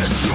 confess.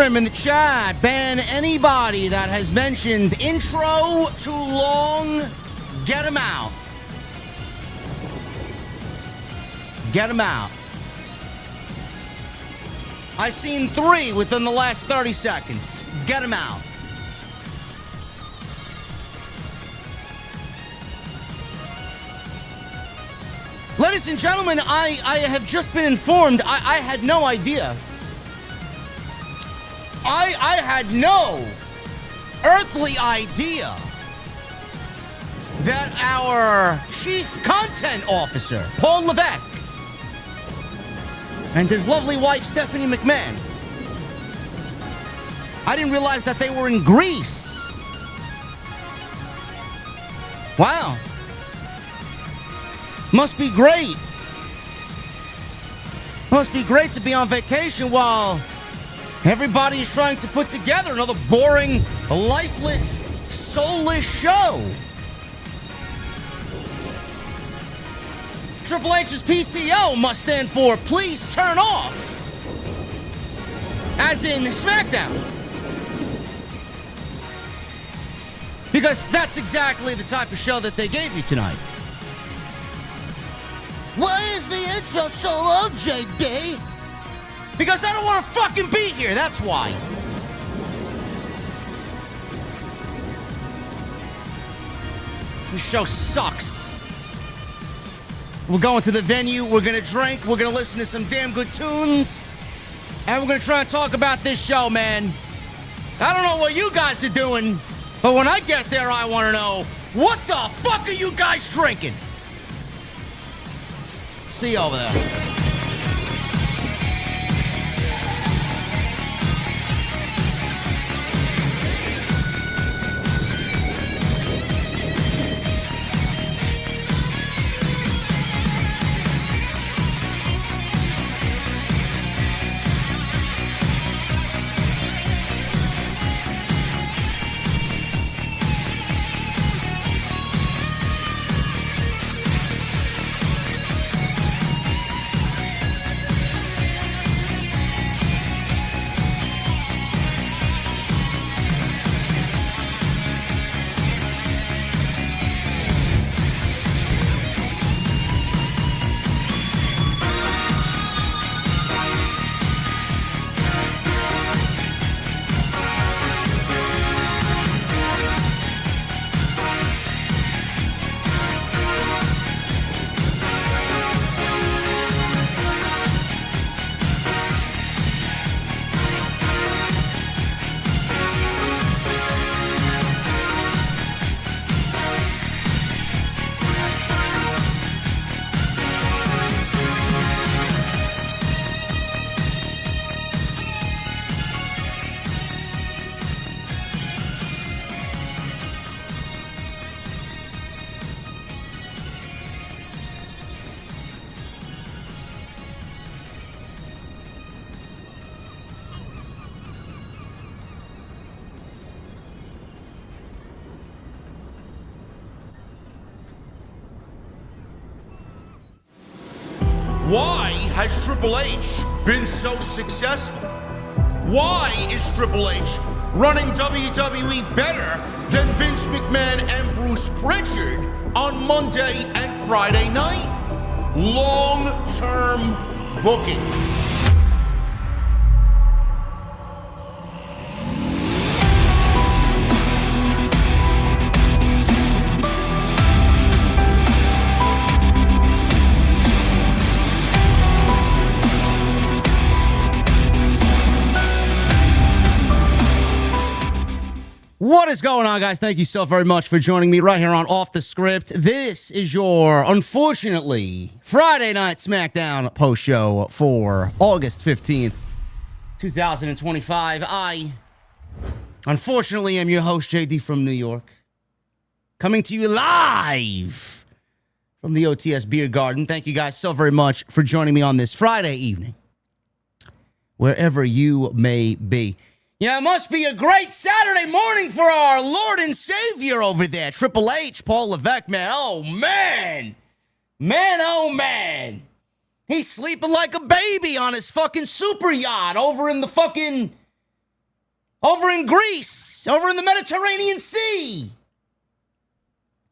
Trim in the chat. Ban anybody that has mentioned intro too long. Get him out. Get him out. I seen 3 within the last 30 seconds. Get him out. Ladies and gentlemen, I have just been informed. I had no idea. I had no earthly idea that our chief content officer, Paul Levesque, and his lovely wife, Stephanie McMahon, I didn't realize that they were in Greece. Wow. Must be great. Must be great to be on vacation while everybody is trying to put together another boring, lifeless, soulless show. Triple H's PTO must stand for please turn off. As in SmackDown. Because that's exactly the type of show that they gave you tonight. Why is the intro so long, JD? Because I don't want to fucking be here, that's why. This show sucks. We're going to the venue, we're gonna drink, we're gonna listen to some damn good tunes, and we're gonna try and talk about this show, man. I don't know what you guys are doing, but when I get there, I want to know, what the fuck are you guys drinking? See you over there. Why has Triple H been so successful? Why is Triple H running WWE better than Vince McMahon and Bruce Pritchard on Monday and Friday night? Long-term booking. What is going on, guys? Thank you so very much for joining me right here on Off the Script. This is your, unfortunately, Friday Night SmackDown post-show for August 15th, 2025. I, unfortunately, am your host, JD from New York, coming to you live from the OTS Beer Garden. Thank you guys so very much for joining me on this Friday evening, wherever you may be. Yeah, it must be a great Saturday morning for our Lord and Savior over there, Triple H, Paul Levesque, man. Oh, man. Man, oh, man. He's sleeping like a baby on his fucking super yacht over in the fucking over in Greece, over in the Mediterranean Sea.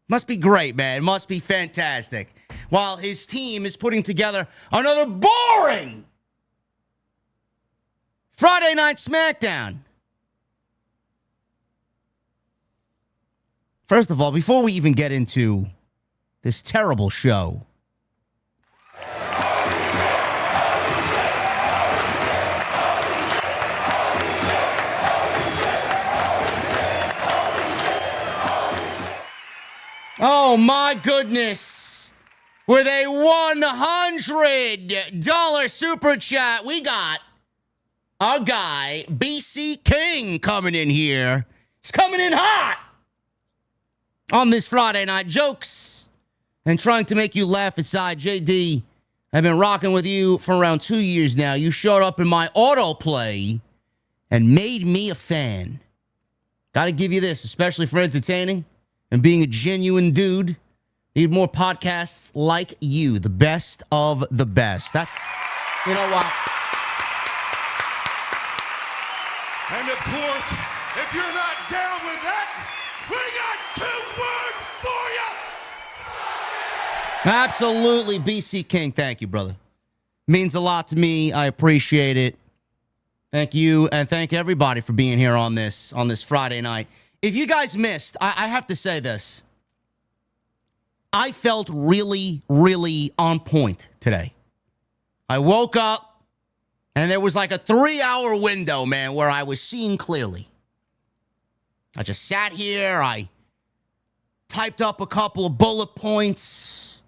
Must be great, man. Must be fantastic. While his team is putting together another boring Friday Night SmackDown. First of all, before we even get into this terrible show, oh my goodness, with a $100 super chat, we got our guy, BC King, coming in here. He's coming in hot on this Friday night. Jokes and trying to make you laugh aside. JD, I've been rocking with you for around 2 years now. You showed up in my autoplay and made me a fan. Got to give you this, especially for entertaining and being a genuine dude. Need more podcasts like you, the best of the best. That's, you know what? And of course, if you're not down with that, we got 2 words for you. Absolutely, BC King. Thank you, brother. Means a lot to me. I appreciate it. Thank you, and thank everybody for being here on this Friday night. If you guys missed, I have to say this. I felt really, really on point today. I woke up, and there was like a 3-hour window, man, where I was seeing clearly. I just sat here, I typed up a couple of bullet points,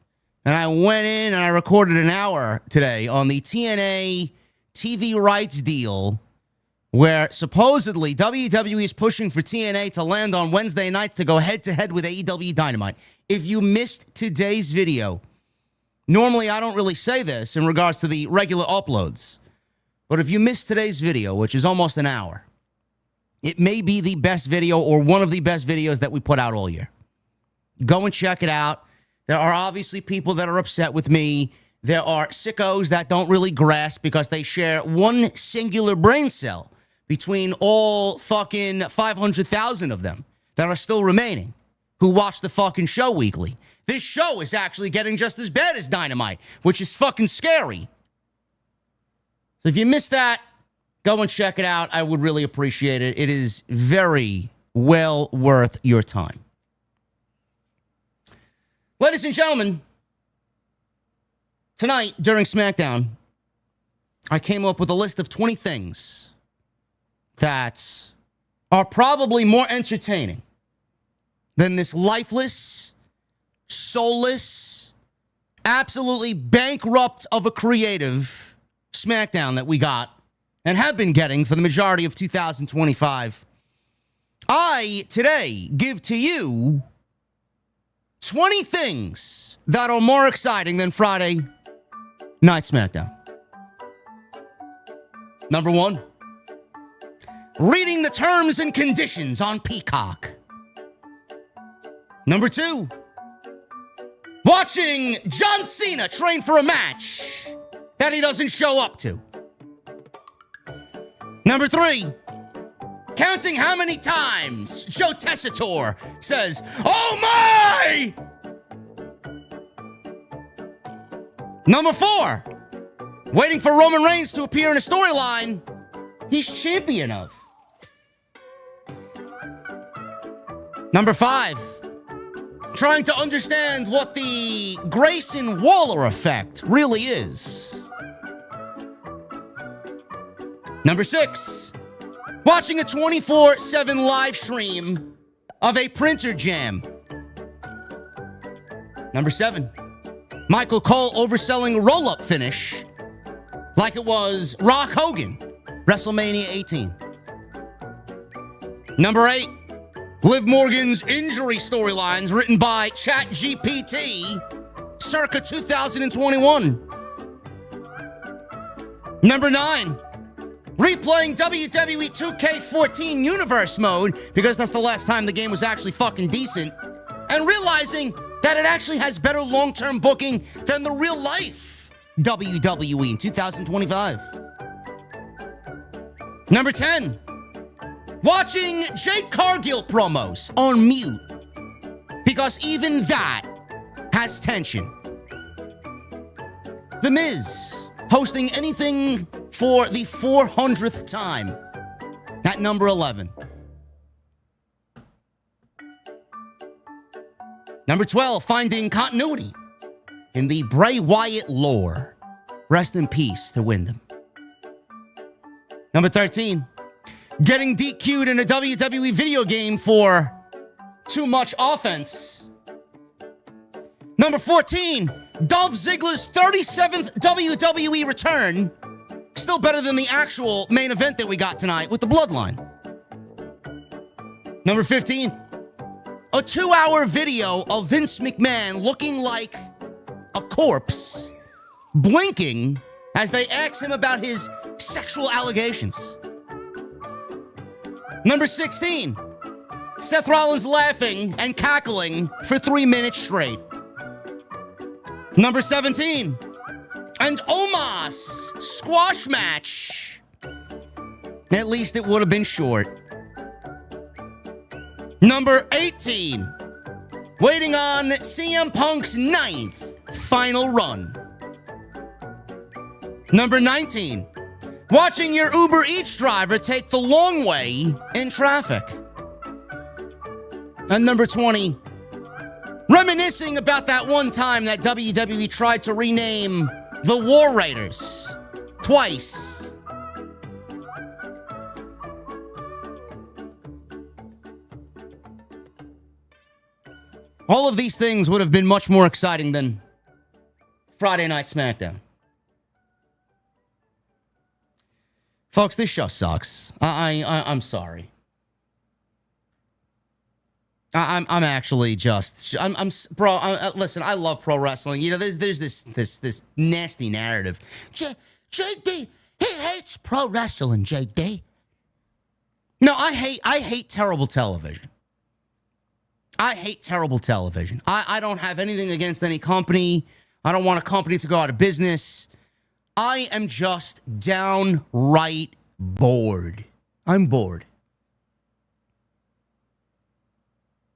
and I went in and I recorded an hour today on the TNA TV rights deal, where supposedly WWE is pushing for TNA to land on Wednesday nights to go head-to-head with AEW Dynamite. If you missed today's video, normally I don't really say this in regards to the regular uploads, but if you missed today's video, which is almost an hour, it may be the best video or one of the best videos that we put out all year. Go and check it out. There are obviously people that are upset with me. There are sickos that don't really grasp because they share one singular brain cell between all fucking 500,000 of them that are still remaining who watch the fucking show weekly. This show is actually getting just as bad as Dynamite, which is fucking scary. So if you missed that, go and check it out. I would really appreciate it. It is very well worth your time. Ladies and gentlemen, tonight during SmackDown, I came up with a list of 20 things that are probably more entertaining than this lifeless, soulless, absolutely bankrupt of a creative SmackDown that we got and have been getting for the majority of 2025. I, today, give to you 20 things that are more exciting than Friday Night SmackDown. Number 1, reading the terms and conditions on Peacock. Number 2, watching John Cena train for a match that he doesn't show up to. Number 3, counting how many times Joe Tessitore says, "Oh my!" Number 4, waiting for Roman Reigns to appear in a storyline he's champion of. Number 5, trying to understand what the Grayson Waller effect really is. Number 6, watching a 24/7 live stream of a printer jam. Number 7, Michael Cole overselling roll-up finish like it was Rock Hogan, WrestleMania 18. Number 8, Liv Morgan's injury storylines written by ChatGPT circa 2021. Number 9, replaying WWE 2K14 Universe mode, because that's the last time the game was actually fucking decent, and realizing that it actually has better long-term booking than the real life WWE in 2025. Number 10, watching Jade Cargill promos on mute, because even that has tension. The Miz hosting anything for the 400th time at number 11. Number 12, finding continuity in the Bray Wyatt lore. Rest in peace to Wyndham. Number 13, getting DQ'd in a WWE video game for too much offense. Number 14, Dolph Ziggler's 37th WWE return. Still better than the actual main event that we got tonight with the Bloodline. Number 15, a 2-hour video of Vince McMahon looking like a corpse, blinking as they ask him about his sexual allegations. Number 16, Seth Rollins laughing and cackling for 3 minutes straight. Number 17, and Omos squash match. At least it would have been short. Number 18, waiting on CM Punk's 9th final run. Number 19, watching your Uber Eats driver take the long way in traffic. And number 20, reminiscing about that one time that WWE tried to rename the War Raiders twice. All of these things would have been much more exciting than Friday Night SmackDown. Folks, this show sucks. I'm sorry. I'm actually just, bro. Listen, I love pro wrestling. You know, there's this nasty narrative. JD, he hates pro wrestling. JD. No, I hate terrible television. I hate terrible television. I don't have anything against any company. I don't want a company to go out of business. I am just downright bored. I'm bored.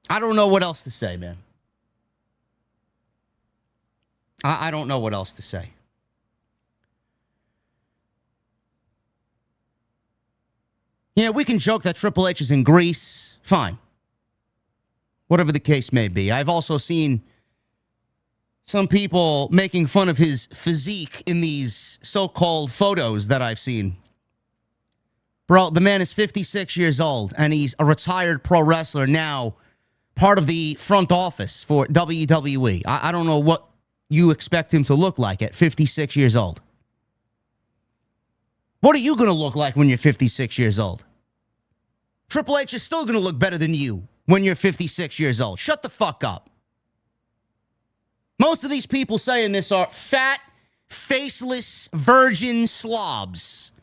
I don't know what else to say, man. I don't know what else to say. Yeah, we can joke that Triple H is in Greece. Fine. Whatever the case may be. I've also seen some people making fun of his physique in these so-called photos that I've seen. Bro, the man is 56 years old, and he's a retired pro wrestler now, part of the front office for WWE. I don't know what you expect him to look like at 56 years old. What are you going to look like when you're 56 years old? Triple H is still going to look better than you when you're 56 years old. Shut the fuck up. Most of these people saying this are fat, faceless, virgin slobs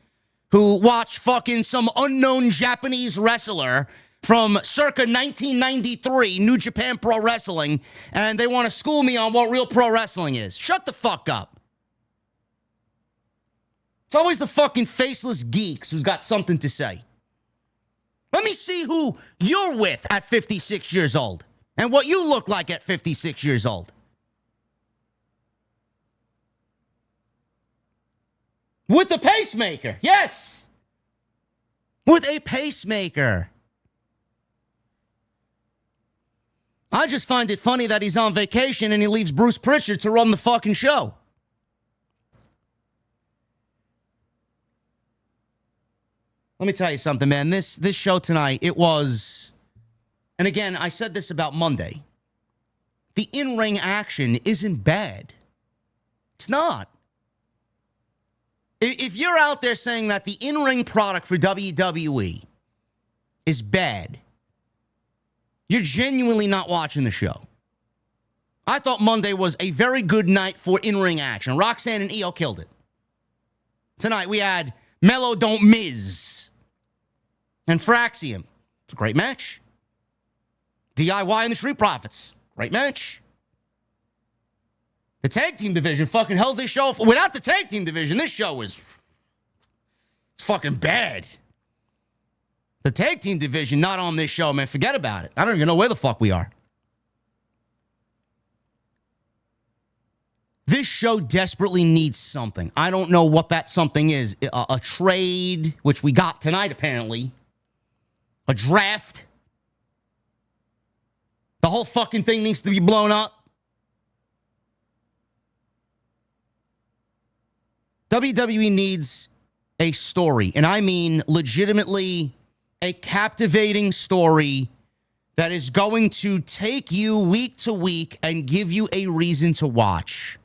who watch fucking some unknown Japanese wrestler from circa 1993, New Japan Pro Wrestling, and they want to school me on what real pro wrestling is. Shut the fuck up. It's always the fucking faceless geeks who's got something to say. Let me see who you're with at 56 years old and what you look like at 56 years old. With a pacemaker, yes. With a pacemaker. I just find it funny that he's on vacation and he leaves Bruce Pritchard to run the fucking show. Let me tell you something, man. This show tonight, it was, and again, I said this about Monday. The in-ring action isn't bad. It's not. If you're out there saying that the in-ring product for WWE is bad, you're genuinely not watching the show. I thought Monday was a very good night for in-ring action. Roxanne and Io killed it. Tonight we had Melo Don't Miz and Fraxiom. It's a great match. DIY and the Street Profits. Great match. The tag team division fucking held this show. Without the tag team division, this show is fucking bad. The tag team division not on this show, man. Forget about it. I don't even know where the fuck we are. This show desperately needs something. I don't know what that something is. A trade, which we got tonight, apparently. A draft. The whole fucking thing needs to be blown up. WWE needs a story, and I mean legitimately a captivating story that is going to take you week to week and give you a reason to watch.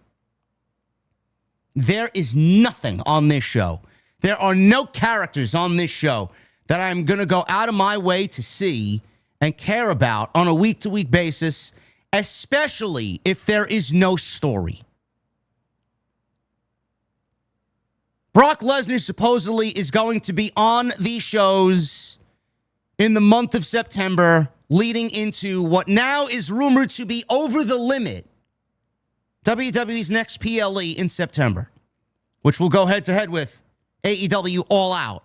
There is nothing on this show. There are no characters on this show that I'm going to go out of my way to see and care about on a week-to-week basis, especially if there is no story. Brock Lesnar supposedly is going to be on these shows in the month of September, leading into what now is rumored to be Over the Limit, WWE's next PLE in September, which will go head-to-head with AEW All Out.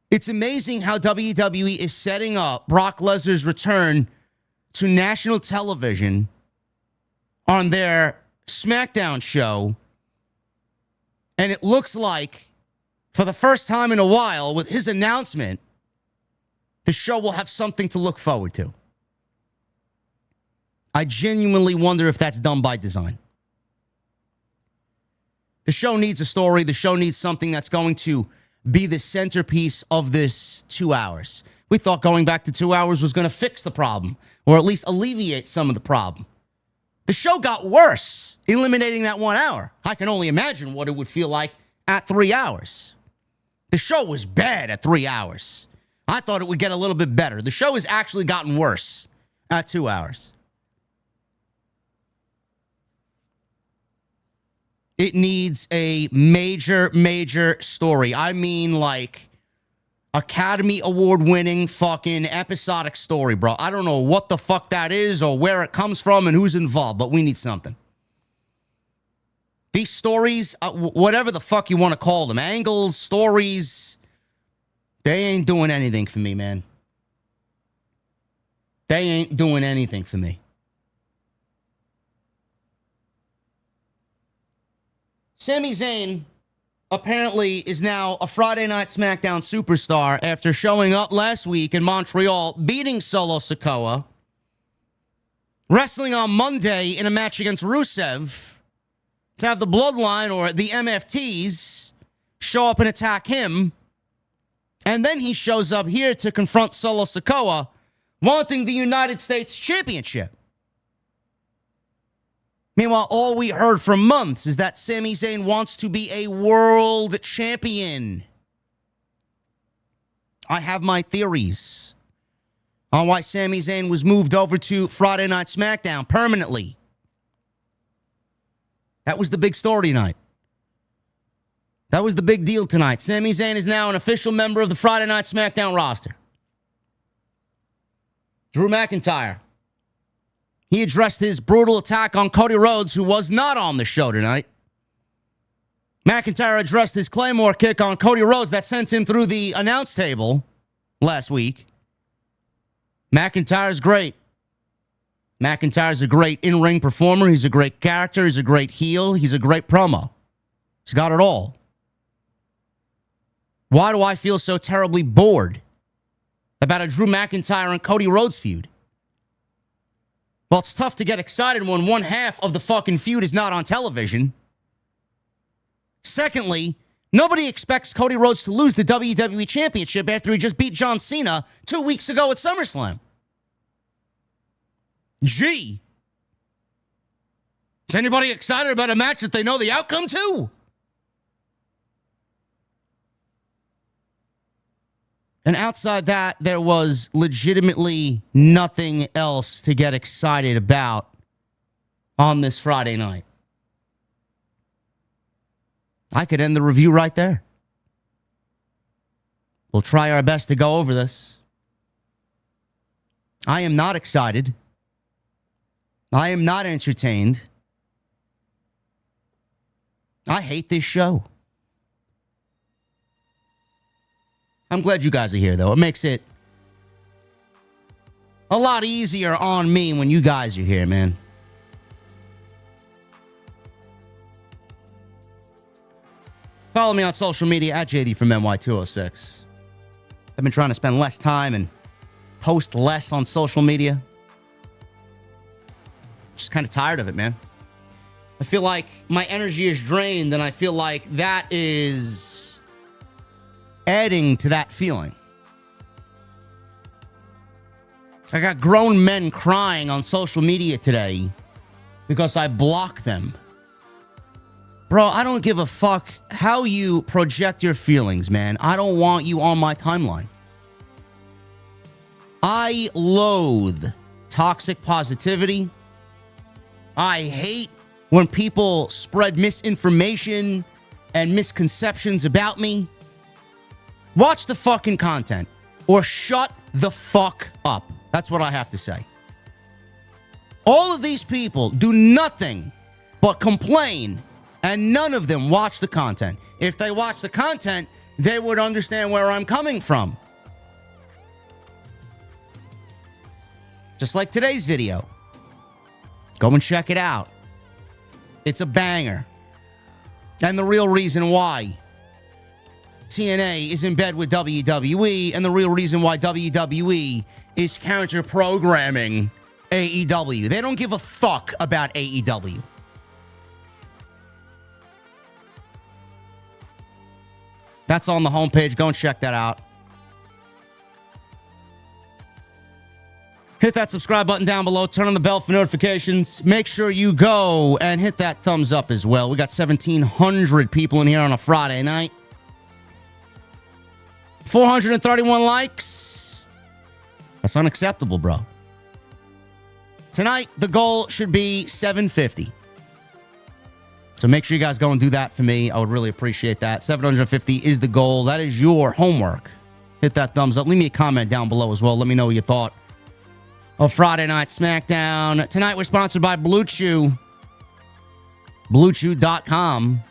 It's amazing how WWE is setting up Brock Lesnar's return to national television on their SmackDown show, and it looks like, for the first time in a while, with his announcement, the show will have something to look forward to. I genuinely wonder if that's done by design. The show needs a story. The show needs something that's going to be the centerpiece of this 2 hours. We thought going back to 2 hours was going to fix the problem, or at least alleviate some of the problem. The show got worse, eliminating that 1 hour. I can only imagine what it would feel like at 3 hours. The show was bad at 3 hours. I thought it would get a little bit better. The show has actually gotten worse at 2 hours. It needs a major, major story. I mean, like, Academy Award-winning fucking episodic story, bro. I don't know what the fuck that is or where it comes from and who's involved, but we need something. These stories, whatever the fuck you want to call them, angles, stories, they ain't doing anything for me, man. They ain't doing anything for me. Sami Zayn apparently is now a Friday Night SmackDown superstar after showing up last week in Montreal, beating Solo Sikoa, wrestling on Monday in a match against Rusev to have the Bloodline, or the MFTs, show up and attack him. And then he shows up here to confront Solo Sikoa, wanting the United States Championship. Meanwhile, all we heard for months is that Sami Zayn wants to be a world champion. I have my theories on why Sami Zayn was moved over to Friday Night SmackDown permanently. That was the big story tonight. That was the big deal tonight. Sami Zayn is now an official member of the Friday Night SmackDown roster. Drew McIntyre. He addressed his brutal attack on Cody Rhodes, who was not on the show tonight. McIntyre addressed his Claymore kick on Cody Rhodes that sent him through the announce table last week. McIntyre's great. McIntyre's a great in-ring performer. He's a great character. He's a great heel. He's a great promo. He's got it all. Why do I feel so terribly bored about a Drew McIntyre and Cody Rhodes feud? Well, it's tough to get excited when one half of the fucking feud is not on television. Secondly, nobody expects Cody Rhodes to lose the WWE Championship after he just beat John Cena 2 weeks ago at SummerSlam. Gee. Is anybody excited about a match that they know the outcome to? And outside that, there was legitimately nothing else to get excited about on this Friday night. I could end the review right there. We'll try our best to go over this. I am not excited. I am not entertained. I hate this show. I'm glad you guys are here, though. It makes it a lot easier on me when you guys are here, man. Follow me on social media at JDfromNY206. I've been trying to spend less time and post less on social media. Just kind of tired of it, man. I feel like my energy is drained, and I feel like that is adding to that feeling. I got grown men crying on social media today because I block them. Bro, I don't give a fuck how you project your feelings, man. I don't want you on my timeline. I loathe toxic positivity. I hate when people spread misinformation and misconceptions about me. Watch the fucking content or shut the fuck up. That's what I have to say. All of these people do nothing but complain, and none of them watch the content. If they watch the content, they would understand where I'm coming from. Just like today's video. Go and check it out. It's a banger. And the real reason why TNA is in bed with WWE, and the real reason why WWE is counter programming AEW. They don't give a fuck about AEW. That's on the homepage. Go and check that out. Hit that subscribe button down below. Turn on the bell for notifications. Make sure you go and hit that thumbs up as well. We got 1,700 people in here on a Friday night. 431 likes. That's unacceptable, bro. Tonight, the goal should be 750. So make sure you guys go and do that for me. I would really appreciate that. 750 is the goal. That is your homework. Hit that thumbs up. Leave me a comment down below as well. Let me know what you thought of Friday Night SmackDown. Tonight, we're sponsored by Blue Chew. BlueChew.com.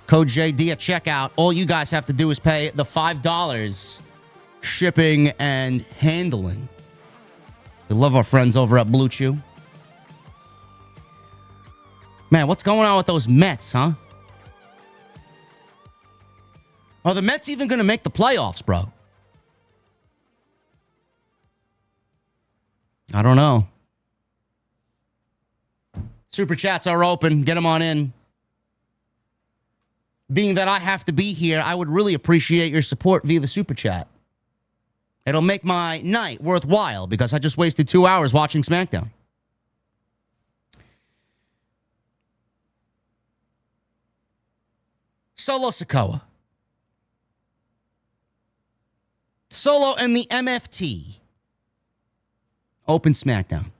Code JD at checkout. All you guys have to do is pay the $5 shipping and handling. We love our friends over at Blue Chew. Man, what's going on with those Mets, huh? Are the Mets even going to make the playoffs, bro? I don't know. Super chats are open. Get them on in. Being that I have to be here, I would really appreciate your support via the super chat. It'll make my night worthwhile because I just wasted 2 hours watching SmackDown. Solo Sikoa. Solo and the MFT. Open SmackDown.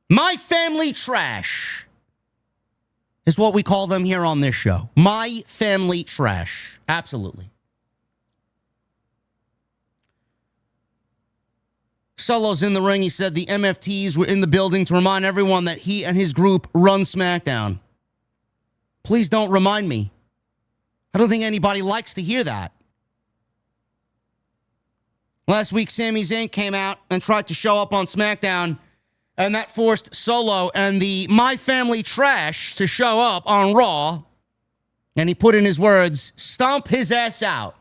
My family trash is what we call them here on this show. My family trash. Absolutely. Solo's in the ring. He said the MFTs were in the building to remind everyone that he and his group run SmackDown. Please don't remind me. I don't think anybody likes to hear that. Last week, Sami Zayn came out and tried to show up on SmackDown, and that forced Solo and the My Family Trash to show up on Raw, and he put in his words, stomp his ass out.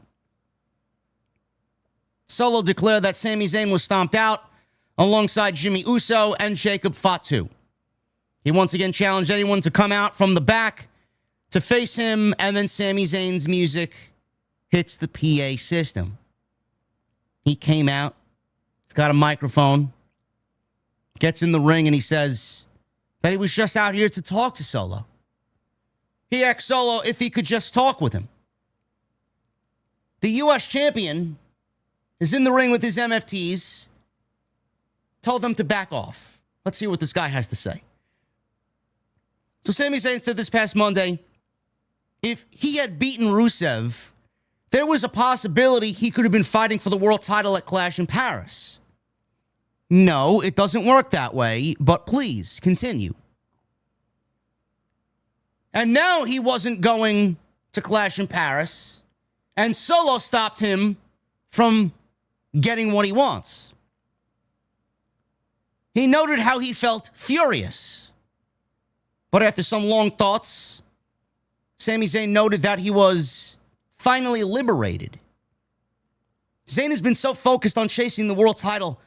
Solo declared that Sami Zayn was stomped out alongside Jimmy Uso and Jacob Fatu. He once again challenged anyone to come out from the back to face him, and then Sami Zayn's music hits the PA system. He came out, he's got a microphone, gets in the ring, and he says that he was just out here to talk to Solo. He asked Solo if he could just talk with him. The U.S. champion is in the ring with his MFTs, told them to back off. Let's hear what this guy has to say. So Sami Zayn said this past Monday, if he had beaten Rusev, there was a possibility he could have been fighting for the world title at Clash in Paris. No, it doesn't work that way, but please continue. And now he wasn't going to Clash in Paris, And Solo stopped him from getting what he wants. He noted how he felt furious. But after some long thoughts, Sami Zayn noted that he was finally liberated. Zayn has been so focused on chasing the world title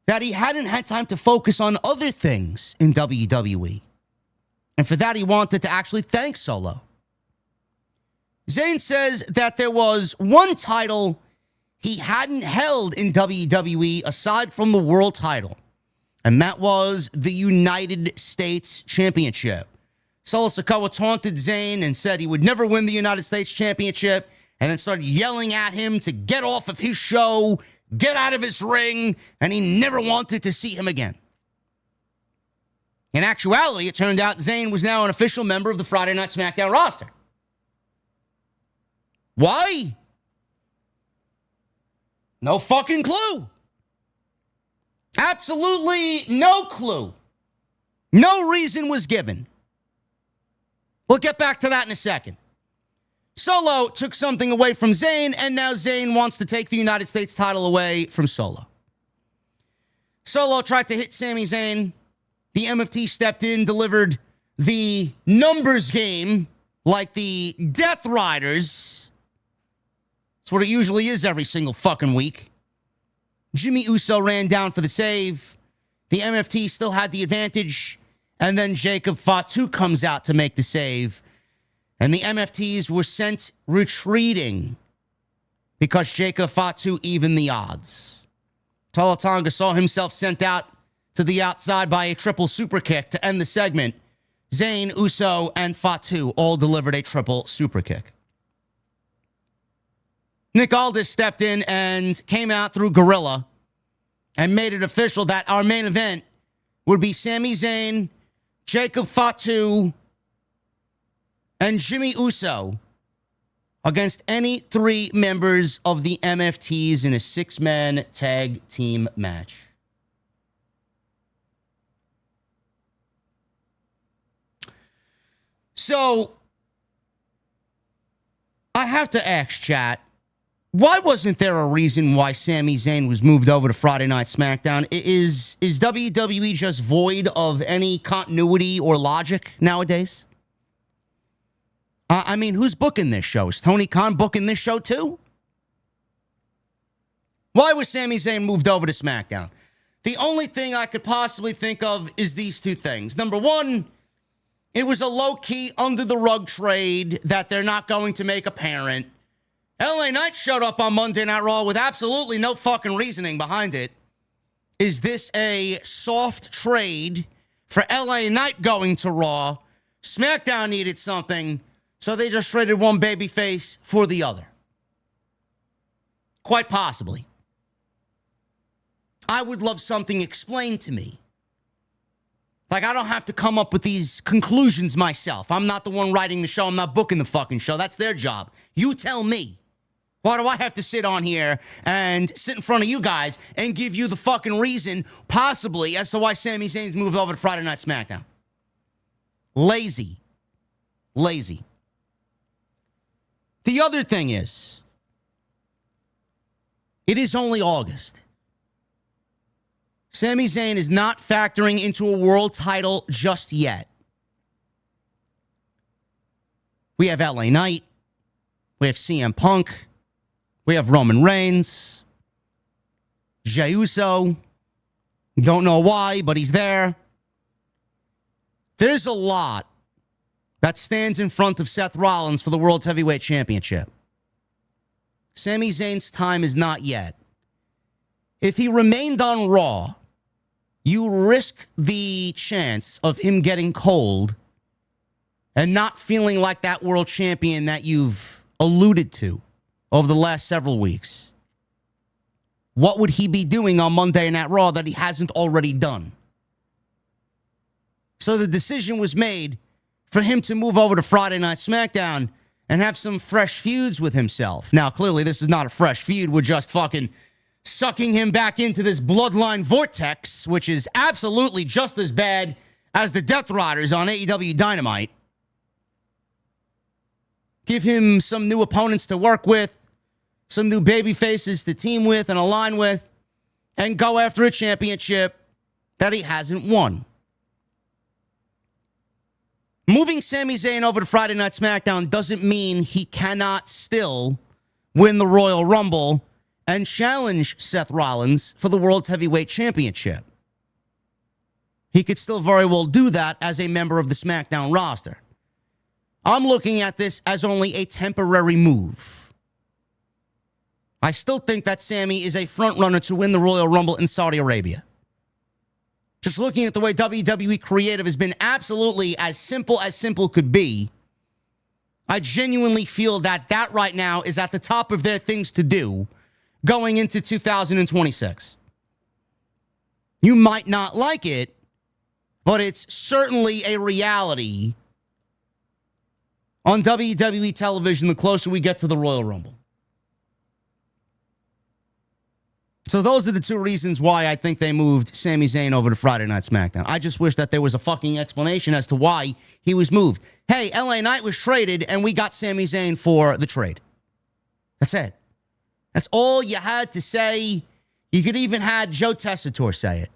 that he hadn't had time to focus on other things in WWE. And for that, he wanted to actually thank Solo. Zayn says that there was one title he hadn't held in WWE aside from the world title, and that was the United States Championship. Solo Sikoa taunted Zayn and said he would never win the United States Championship, and then started yelling at him to get off of his show, get out of his ring, and he never wanted to see him again. In actuality, it turned out Zayn was now an official member of the Friday Night SmackDown roster. Why? No fucking clue. Absolutely no clue. No reason was given. We'll get back to that in a second. Solo took something away from Zayn, and now Zayn wants to take the United States title away from Solo. Solo tried to hit Sami Zayn. The MFT stepped in, delivered the numbers game like the Death Riders. That's what it usually is every single fucking week. Jimmy Uso ran down for the save. The MFT still had the advantage. And then Jacob Fatu comes out to make the save. And the MFTs were sent retreating because Jacob Fatu evened the odds. Tolo Tonga saw himself sent out to the outside by a triple super kick to end the segment. Zayn, Uso, and Fatu all delivered a triple super kick. Nick Aldis stepped in and came out through Gorilla and made it official that our main event would be Sami Zayn, Jacob Fatu, and Jimmy Uso against any three members of the MFTs in a six-man tag team match. So, I have to ask, chat, why wasn't there a reason why Sami Zayn was moved over to Friday Night SmackDown? Is WWE just void of any continuity or logic nowadays? I mean, who's booking this show? Is Tony Khan booking this show too? Why was Sami Zayn moved over to SmackDown? The only thing I could possibly think of is these two things. Number one, it was a low-key, under-the-rug trade that they're not going to make apparent. LA Knight showed up on Monday Night Raw with absolutely no fucking reasoning behind it. Is this a soft trade for LA Knight going to Raw? SmackDown needed something, so they just traded one babyface for the other. Quite possibly. I would love something explained to me. Like, I don't have to come up with these conclusions myself. I'm not the one writing the show. I'm not booking the fucking show. That's their job. You tell me. Why do I have to sit on here and sit in front of you guys and give you the fucking reason, possibly, as to why Sami Zayn's moved over to Friday Night SmackDown? Lazy. Lazy. The other thing is, it is only August. Sami Zayn is not factoring into a world title just yet. We have LA Knight. We have CM Punk. We have Roman Reigns. Jey Uso. Don't know why, but he's there. There's a lot that stands in front of Seth Rollins for the World Heavyweight Championship. Sami Zayn's time is not yet. If he remained on Raw, you risk the chance of him getting cold and not feeling like that world champion that you've alluded to over the last several weeks. What would he be doing on Monday Night Raw that he hasn't already done? So the decision was made for him to move over to Friday Night SmackDown and have some fresh feuds with himself. Now, clearly, this is not a fresh feud. We're just fucking sucking him back into this bloodline vortex, which is absolutely just as bad as the Death Riders on AEW Dynamite. give him some new opponents to work with, some new baby faces to team with and align with, and go after a championship that he hasn't won. Moving Sami Zayn over to Friday Night SmackDown doesn't mean he cannot still win the Royal Rumble and challenge Seth Rollins for the World's Heavyweight Championship. He could still very well do that as a member of the SmackDown roster. I'm looking at this as only a temporary move. I still think that Sami is a frontrunner to win the Royal Rumble in Saudi Arabia. Just looking at the way WWE Creative has been absolutely as simple could be, I genuinely feel that that right now is at the top of their things to do going into 2026. You might not like it, but it's certainly a reality on WWE television the closer we get to the Royal Rumble. So those are the two reasons why I think they moved Sami Zayn over to Friday Night SmackDown. I just wish that there was a fucking explanation as to why he was moved. Hey, LA Knight was traded and we got Sami Zayn for the trade. That's it. That's all you had to say. You could even had Joe Tessitore say it.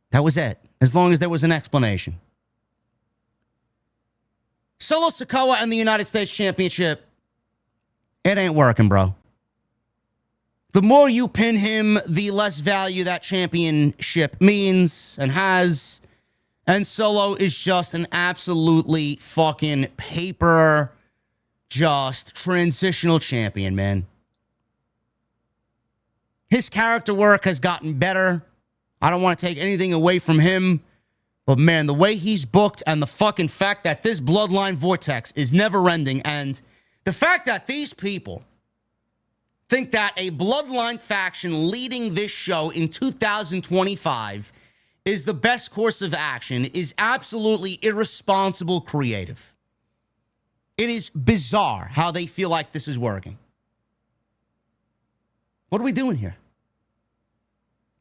That was it, as long as there was an explanation. Solo Sikoa and the United States Championship, it ain't working, bro. The more you pin him, the less value that championship means and has. And Solo is just an absolutely fucking paper, just transitional champion, man. His character work has gotten better. I don't want to take anything away from him. But man, the way he's booked and the fucking fact that this bloodline vortex is never ending, and the fact that these people think that a bloodline faction leading this show in 2025 is the best course of action is absolutely irresponsible creative. It is bizarre how they feel like this is working. What are we doing here?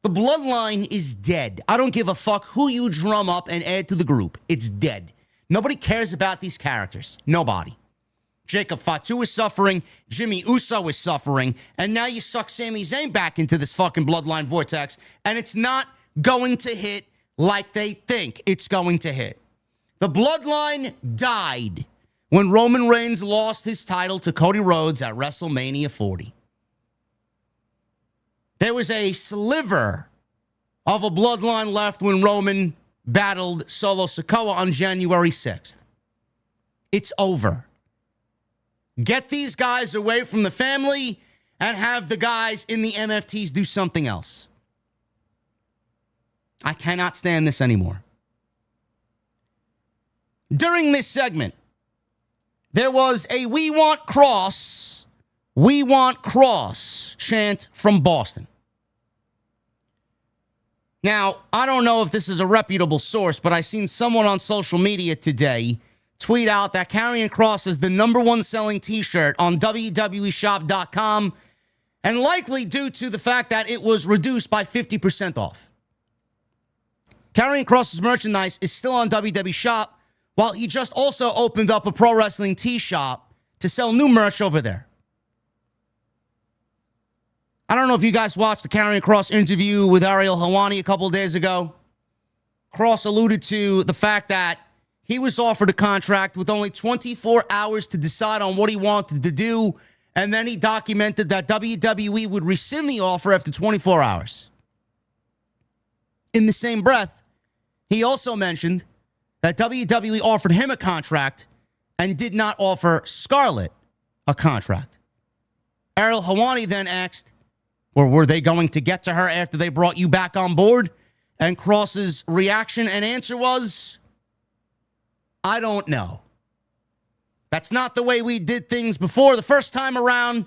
The bloodline is dead. I don't give a fuck who you drum up and add to the group. It's dead. Nobody cares about these characters. Nobody. Jacob Fatu is suffering. Jimmy Uso is suffering. And now you suck Sami Zayn back into this fucking bloodline vortex. And it's not going to hit like they think it's going to hit. The bloodline died when Roman Reigns lost his title to Cody Rhodes at WrestleMania 40. There was a sliver of a bloodline left when Roman battled Solo Sikoa on January 6th. It's over. Get these guys away from the family and have the guys in the MFTs do something else. I cannot stand this anymore. During this segment, there was a "We want Kross, we want Kross" chant from Boston. Now, I don't know if this is a reputable source, but I seen someone on social media today tweet out that Karrion Kross is the #1 selling t-shirt on WWEshop.com, and likely due to the fact that it was reduced by 50% off. Karrion Kross's merchandise is still on WWE Shop, while he just also opened up a pro wrestling tee shop to sell new merch over there. I don't know if you guys watched the Karrion Kross interview with Ariel Helwani a couple of days ago. Kross alluded to the fact that he was offered a contract with only 24 hours to decide on what he wanted to do, and then he documented that WWE would rescind the offer after 24 hours. In the same breath, he also mentioned that WWE offered him a contract and did not offer Scarlett a contract. Ariel Helwani then asked, or were they going to get to her after they brought you back on board? And Kross's reaction and answer was, I don't know. That's not the way we did things before the first time around,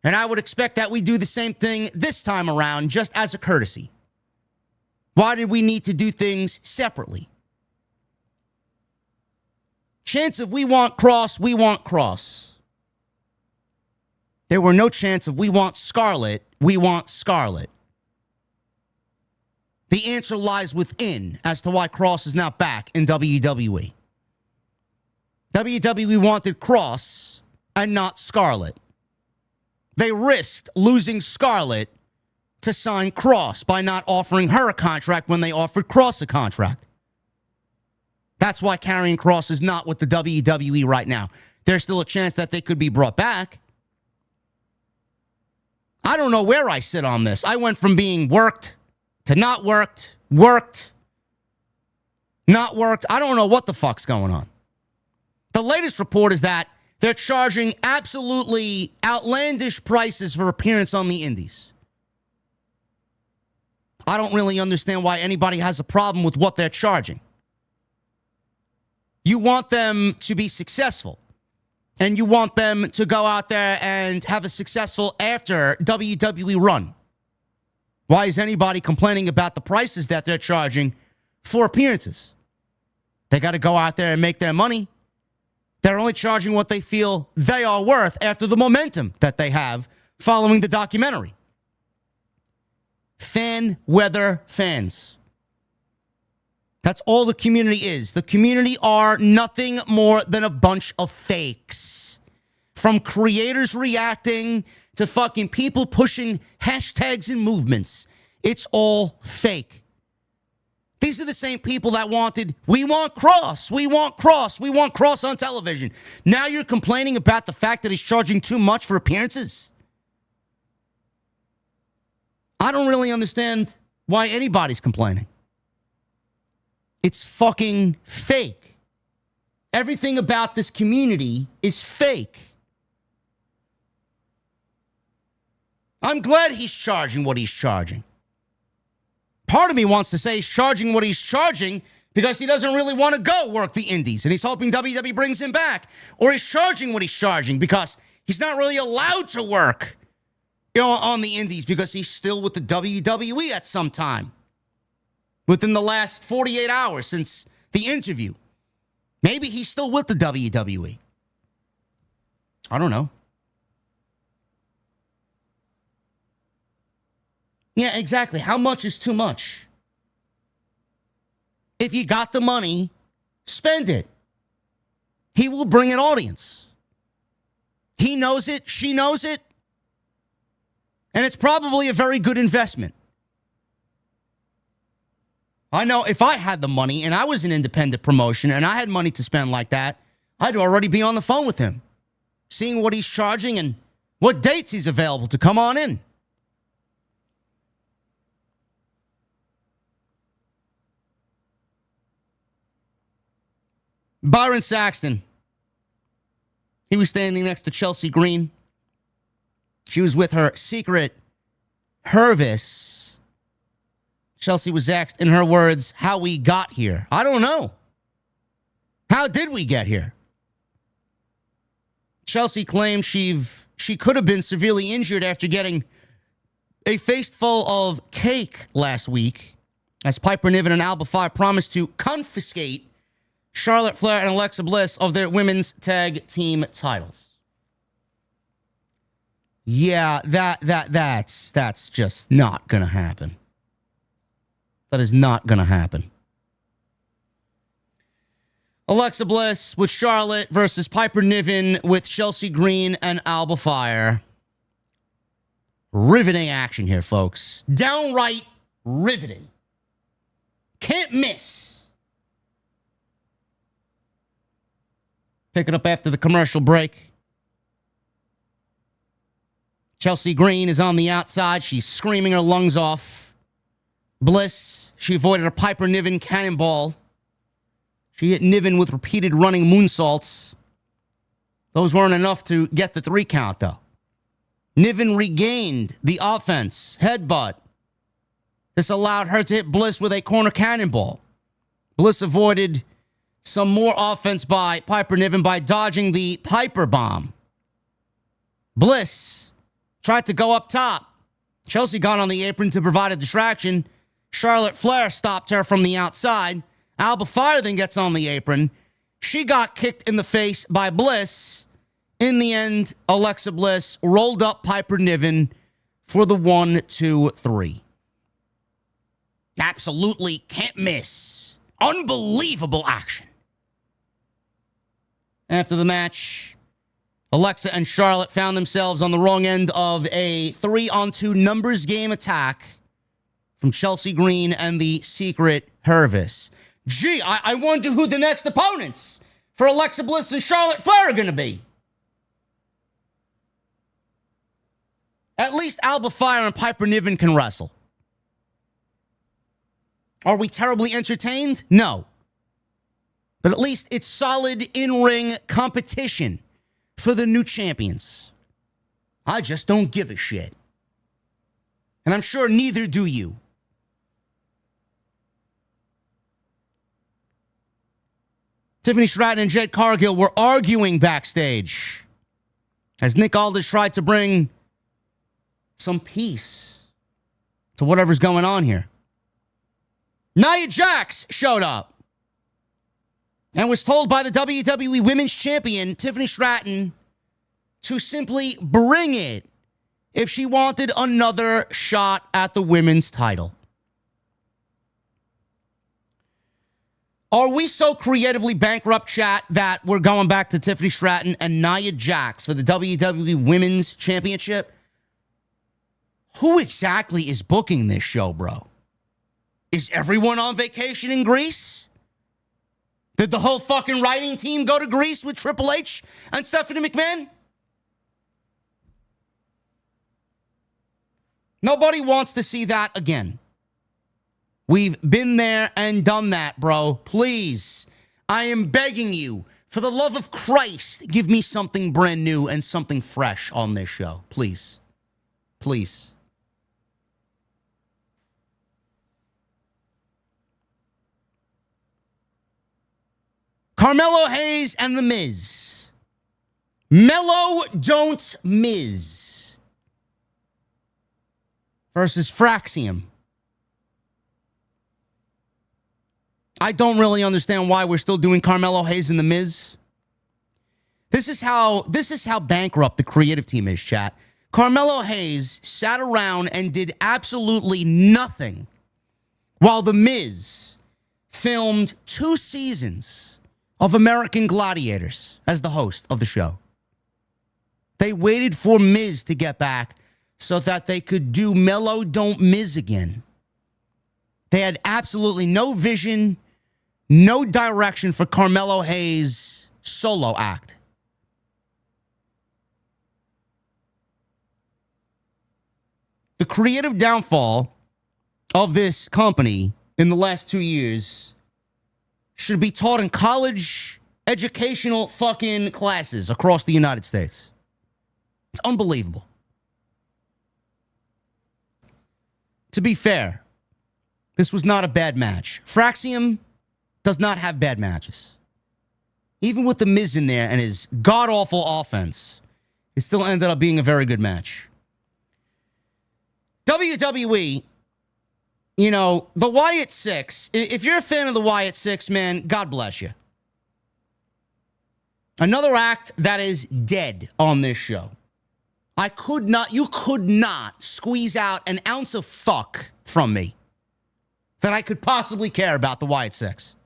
and I would expect that we do the same thing this time around, just as a courtesy. Why did we need to do things separately? Chance of "we want Kross, we want Kross." There were no chance of "we want Scarlett, we want Scarlett." The answer lies within as to why Kross is not back in WWE. WWE wanted Kross and not Scarlett. They risked losing Scarlett to sign Kross by not offering her a contract when they offered Kross a contract. That's why Karrion Kross is not with the WWE right now. There's still a chance that they could be brought back. I don't know where I sit on this. I went from being worked to not worked, not worked. I don't know what the fuck's going on. The latest report is that they're charging absolutely outlandish prices for appearance on the indies. I don't really understand why anybody has a problem with what they're charging. You want them to be successful, and you want them to go out there and have a successful after WWE run. Why is anybody complaining about the prices that they're charging for appearances? They got to go out there and make their money. They're only charging what they feel they are worth after the momentum that they have following the documentary. Fan weather fans. That's all the community is. The community are nothing more than a bunch of fakes. From creators reacting to fucking people pushing hashtags and movements. It's all fake. These are the same people that wanted, we want Kross, we want Kross, we want Kross on television. Now you're complaining about the fact that he's charging too much for appearances? I don't really understand why anybody's complaining. It's fucking fake. Everything about this community is fake. I'm glad he's charging what he's charging. Part of me wants to say he's charging what he's charging because he doesn't really want to go work the indies and he's hoping WWE brings him back. Or he's charging what he's charging because he's not really allowed to work, on the indies because he's still with the WWE at some time. Within the last 48 hours since the interview. Maybe he's still with the WWE. I don't know. Yeah, exactly. How much is too much? If you got the money, spend it. He will bring an audience. He knows it. She knows it. And it's probably a very good investment. I know if I had the money and I was an independent promotion and I had money to spend like that, I'd already be on the phone with him, seeing what he's charging and what dates he's available to come on in. Byron Saxton. He was standing next to Chelsea Green. She was with her secret Hervis. Chelsea was asked, in her words, how we got here. I don't know. How did we get here? Chelsea claimed she could have been severely injured after getting a fistful of cake last week, as Piper Niven and Alba Fyre promised to confiscate Charlotte Flair and Alexa Bliss of their women's tag team titles. Yeah, that's just not gonna happen. That is not gonna happen. Alexa Bliss with Charlotte versus Piper Niven with Chelsea Green and Alba Fyre. Riveting action here, folks. Downright riveting. Can't miss. Pick it up after the commercial break. Chelsea Green is on the outside. She's screaming her lungs off. Bliss, she avoided a Piper Niven cannonball. She hit Niven with repeated running moonsaults. Those weren't enough to get the 3 count, though. Niven regained the offense. Headbutt. This allowed her to hit Bliss with a corner cannonball. Bliss avoided some more offense by Piper Niven by dodging the Piper bomb. Bliss tried to go up top. Chelsea got on the apron to provide a distraction. Charlotte Flair stopped her from the outside. Alba Fyre then gets on the apron. She got kicked in the face by Bliss. In the end, Alexa Bliss rolled up Piper Niven for the 1, 2, 3. Absolutely can't miss. Unbelievable action. After the match, Alexa and Charlotte found themselves on the wrong end of a 3-on-2 numbers game attack from Chelsea Green and the Secret Hervis. Gee, I wonder who the next opponents for Alexa Bliss and Charlotte Flair are going to be. At least Alba Fire and Piper Niven can wrestle. Are we terribly entertained? No. But at least it's solid in-ring competition for the new champions. I just don't give a shit. And I'm sure neither do you. Tiffany Stratton and Jade Cargill were arguing backstage as Nick Aldis tried to bring some peace to whatever's going on here. Nia Jax showed up and was told by the WWE Women's Champion, Tiffany Stratton, to simply bring it if she wanted another shot at the women's title. Are we so creatively bankrupt, chat, that we're going back to Tiffany Stratton and Nia Jax for the WWE Women's Championship? Who exactly is booking this show, bro? Is everyone on vacation in Greece? Did the whole fucking writing team go to Greece with Triple H and Stephanie McMahon? Nobody wants to see that again. We've been there and done that, bro. Please, I am begging you, for the love of Christ, give me something brand new and something fresh on this show. Please. Please. Carmelo Hayes and The Miz. Melo don't Miz. Versus Fraxiom. I don't really understand why we're still doing Carmelo Hayes and The Miz. This is how bankrupt the creative team is, chat. Carmelo Hayes sat around and did absolutely nothing while The Miz filmed 2 seasons of American Gladiators as the host of the show. They waited for Miz to get back so that they could do Melo Don't Miz again. They had absolutely no vision, no direction for Carmelo Hayes' solo act. The creative downfall of this company in the last 2 years should be taught in college educational fucking classes across the United States. It's unbelievable. To be fair, this was not a bad match. Fraxiom does not have bad matches. Even with The Miz in there and his god-awful offense, it still ended up being a very good match. WWE, you know, the Wyatt Six, if you're a fan of the Wyatt Six, man, God bless you. Another act that is dead on this show. You could not squeeze out an ounce of fuck from me that I could possibly care about the Wyatt Six.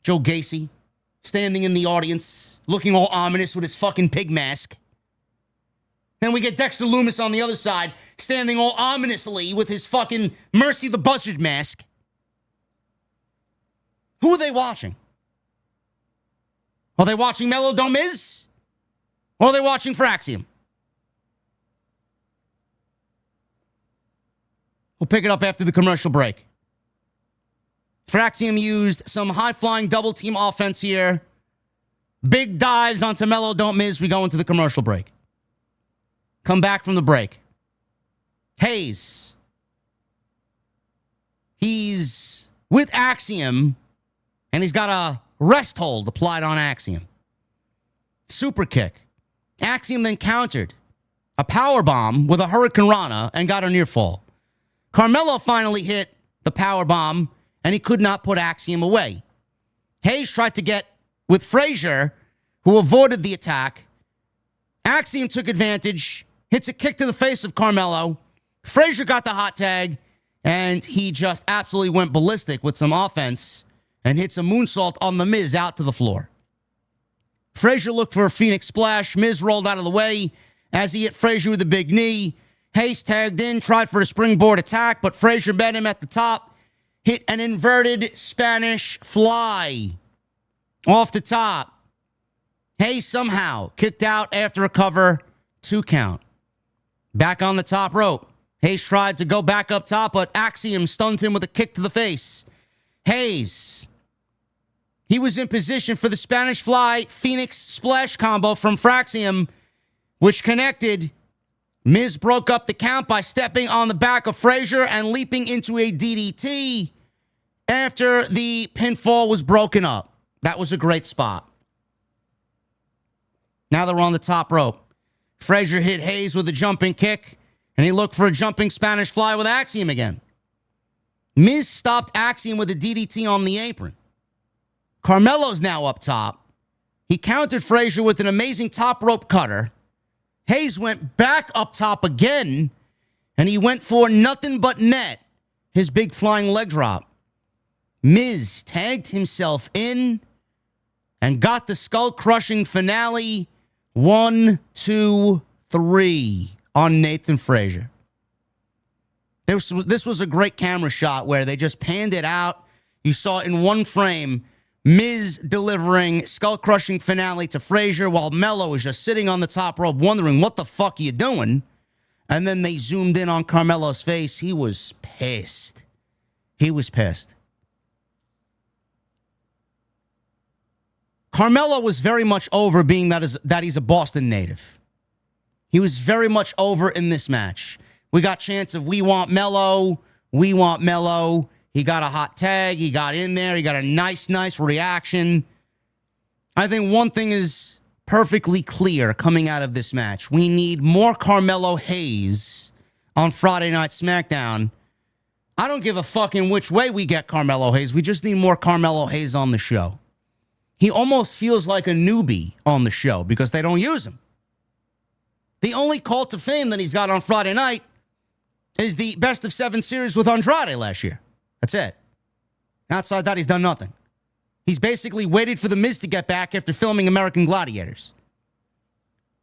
Joe Gacy, standing in the audience, looking all ominous with his fucking pig mask. Then we get Dexter Lumis on the other side, standing all ominously with his fucking Mercy the Buzzard mask. Who are they watching? Are they watching Melo Don't Miz? Or are they watching Fraxiom? We'll pick it up after the commercial break. Fraxiom used some high-flying double-team offense here. Big dives onto Melo Don't Miz. We go into the commercial break. Come back from the break. Hayes. He's with Axiom, and he's got a rest hold applied on Axiom. Super kick. Axiom then countered a power bomb with a Hurricane Rana and got a near fall. Carmelo finally hit the power bomb, and he could not put Axiom away. Hayes tried to get with Frazier, who avoided the attack. Axiom took advantage, hits a kick to the face of Carmelo. Frazier got the hot tag, and he just absolutely went ballistic with some offense and hits a moonsault on The Miz out to the floor. Frazier looked for a Phoenix splash. Miz rolled out of the way as he hit Frazier with a big knee. Hayes tagged in, tried for a springboard attack, but Frazier met him at the top. Hit an inverted Spanish fly off the top. Hayes somehow kicked out after a cover. 2 count. Back on the top rope. Hayes tried to go back up top, but Axiom stunned him with a kick to the face. Hayes. He was in position for the Spanish Fly Phoenix Splash combo from Fraxiom, which connected. Miz broke up the count by stepping on the back of Frazier and leaping into a DDT after the pinfall was broken up. That was a great spot. Now they're on the top rope. Frazier hit Hayes with a jumping kick, and he looked for a jumping Spanish Fly with Axiom again. Miz stopped Axiom with a DDT on the apron. Carmelo's now up top. He countered Frazier with an amazing top rope cutter. Hayes went back up top again, and he went for nothing but net, his big flying leg drop. Miz tagged himself in and got the skull-crushing finale 1, 2, 3 on Nathan Frazier. This was a great camera shot where they just panned it out. You saw in one frame Miz delivering skull-crushing finale to Frazier while Melo is just sitting on the top rope wondering, what the fuck are you doing? And then they zoomed in on Carmelo's face. He was pissed. He was pissed. Carmelo was very much over being that he's a Boston native. He was very much over in this match. We got chants of, we want Melo, we want Melo. He got a hot tag. He got in there. He got a nice reaction. I think one thing is perfectly clear coming out of this match. We need more Carmelo Hayes on Friday Night SmackDown. I don't give a fucking which way we get Carmelo Hayes. We just need more Carmelo Hayes on the show. He almost feels like a newbie on the show because they don't use him. The only call to fame that he's got on Friday night is the best of 7 series with Andrade last year. That's it. Outside that, he's done nothing. He's basically waited for The Miz to get back after filming American Gladiators.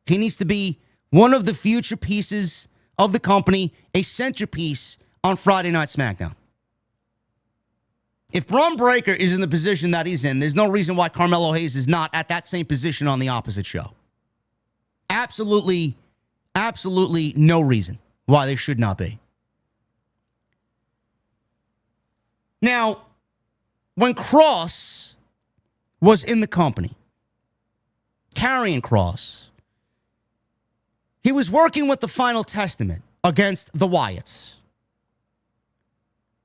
He needs to be one of the future pieces of the company, a centerpiece on Friday Night SmackDown. If Braun Breaker is in the position that he's in, there's no reason why Carmelo Hayes is not at that same position on the opposite show. Absolutely no reason why they should not be. Now, when Kross was in the company, Karrion Kross, he was working with the Final Testament against the Wyatts.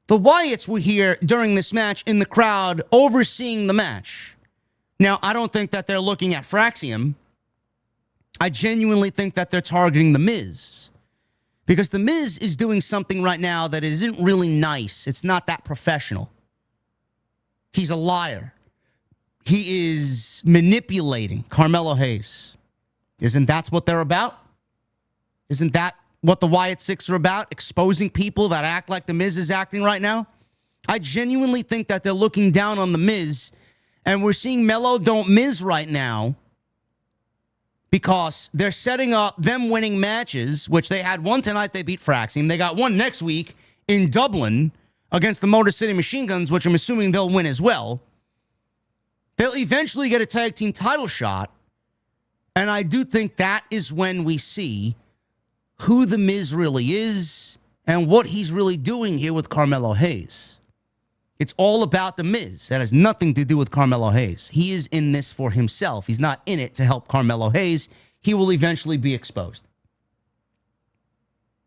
The Wyatts were here during this match in the crowd overseeing the match. Now, I don't think that they're looking at Fraxiom. I genuinely think that they're targeting The Miz. Because The Miz is doing something right now that isn't really nice. It's not that professional. He's a liar. He is manipulating Carmelo Hayes. Isn't that what they're about? Isn't that what the Wyatt Six are about? Exposing people that act like The Miz is acting right now? I genuinely think that they're looking down on The Miz. And we're seeing Melo don't Miz right now because they're setting up them winning matches, which they had one tonight, they beat Fraxiom. They got one next week in Dublin against the Motor City Machine Guns, which I'm assuming they'll win as well. They'll eventually get a tag team title shot, and I do think that is when we see who The Miz really is and what he's really doing here with Carmelo Hayes. It's all about The Miz. That has nothing to do with Carmelo Hayes. He is in this for himself. He's not in it to help Carmelo Hayes. He will eventually be exposed.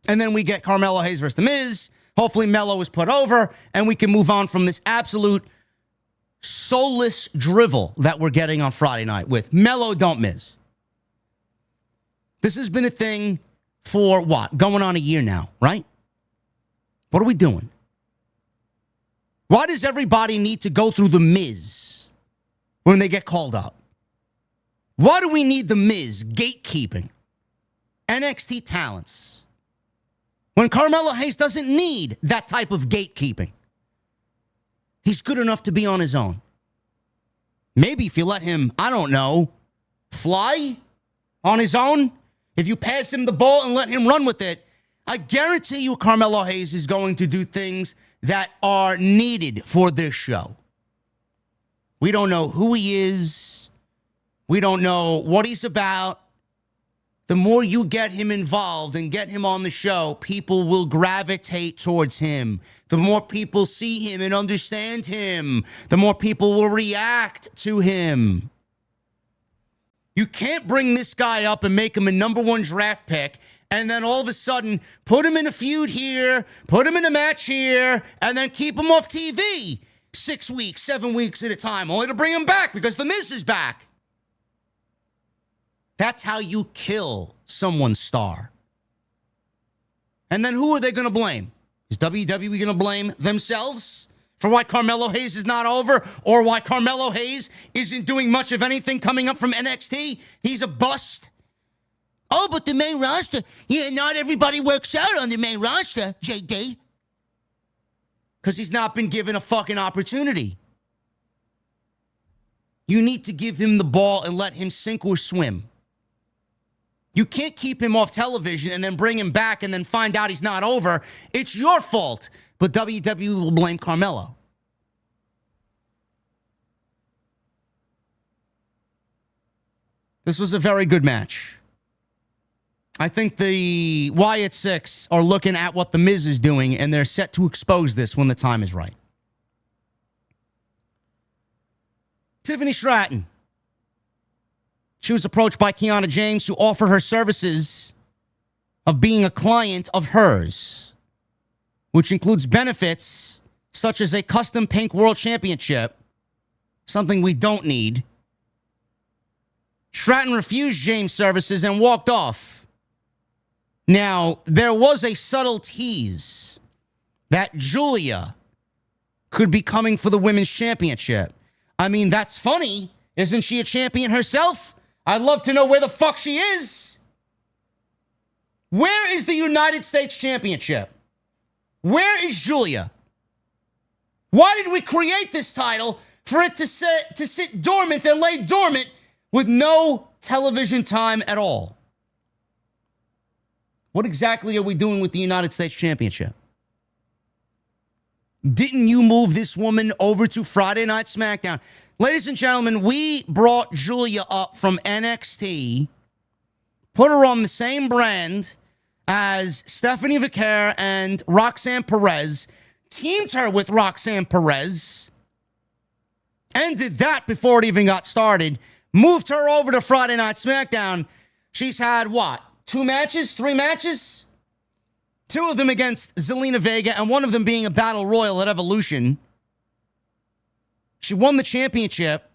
And then we get Carmelo Hayes versus The Miz. Hopefully Melo is put over, and we can move on from this absolute soulless drivel that we're getting on Friday night with Melo don't Miz. This has been a thing for what? Going on a year now, right? What are we doing? Why does everybody need to go through The Miz when they get called up? Why do we need The Miz gatekeeping NXT talents when Carmelo Hayes doesn't need that type of gatekeeping? He's good enough to be on his own. Maybe if you let him, I don't know, fly on his own, if you pass him the ball and let him run with it, I guarantee you Carmelo Hayes is going to do things that are needed for this show. We don't know who he is. We don't know what he's about. The more you get him involved and get him on the show, people will gravitate towards him. The more people see him and understand him, the more people will react to him. You can't bring this guy up and make him a number one draft pick and then all of a sudden put him in a feud here, put him in a match here, and then keep him off TV 6 weeks, 7 weeks at a time, only to bring him back because The Miz is back. That's how you kill someone's star. And then who are they going to blame? Is WWE going to blame themselves for why Carmelo Hayes is not over or why Carmelo Hayes isn't doing much of anything coming up from NXT? He's a bust. Oh, but the main roster. Yeah, not everybody works out on the main roster, JD. Because he's not been given a fucking opportunity. You need to give him the ball and let him sink or swim. You can't keep him off television and then bring him back and then find out he's not over. It's your fault. But WWE will blame Carmelo. This was a very good match. I think the Wyatt Six are looking at what The Miz is doing, and they're set to expose this when the time is right. Tiffany Stratton. She was approached by Kiana James, who offered her services of being a client of hers, which includes benefits such as a custom pink world championship, something we don't need. Stratton refused James' services and walked off. Now, there was a subtle tease that Julia could be coming for the women's championship. I mean, that's funny. Isn't she a champion herself? I'd love to know where the fuck she is. Where is the United States Championship? Where is Julia? Why did we create this title for it to sit dormant and lay dormant with no television time at all? What exactly are we doing with the United States Championship? Didn't you move this woman over to Friday Night SmackDown? Ladies and gentlemen, we brought Julia up from NXT, put her on the same brand as Stephanie Vicaire and Roxanne Perez, teamed her with Roxanne Perez, ended that before it even got started, moved her over to Friday Night SmackDown. She's had, what, 2 matches, 3 matches? 2 of them against Zelina Vega and one of them being a battle royal at Evolution. She won the championship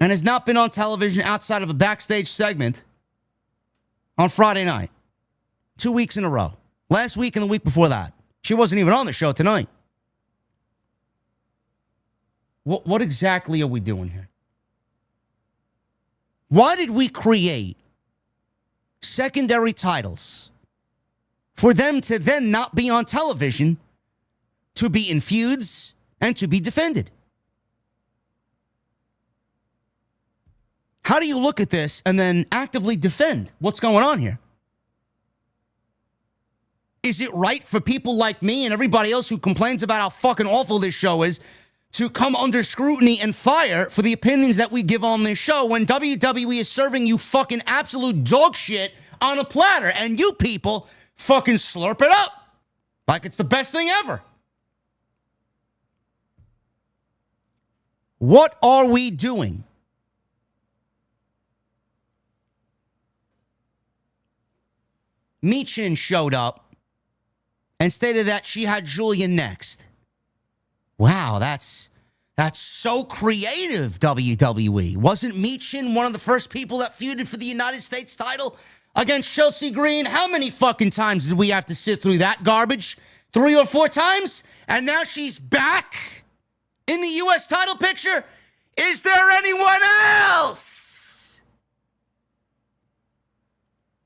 and has not been on television outside of a backstage segment on Friday night. 2 weeks in a row. Last week and the week before that. She wasn't even on the show tonight. What exactly are we doing here? Why did we create secondary titles for them to then not be on television, to be in feuds, and to be defended? How do you look at this and then actively defend what's going on here? Is it right for people like me and everybody else who complains about how fucking awful this show is to come under scrutiny and fire for the opinions that we give on this show when WWE is serving you fucking absolute dog shit on a platter and you people fucking slurp it up like it's the best thing ever? What are we doing? Michin showed up and stated that she had Julia next. Wow, that's so creative, WWE. Wasn't Michin one of the first people that feuded for the United States title against Chelsea Green? How many fucking times did we have to sit through that garbage? 3 or 4 times? And now she's back in the U.S. title picture? Is there anyone else?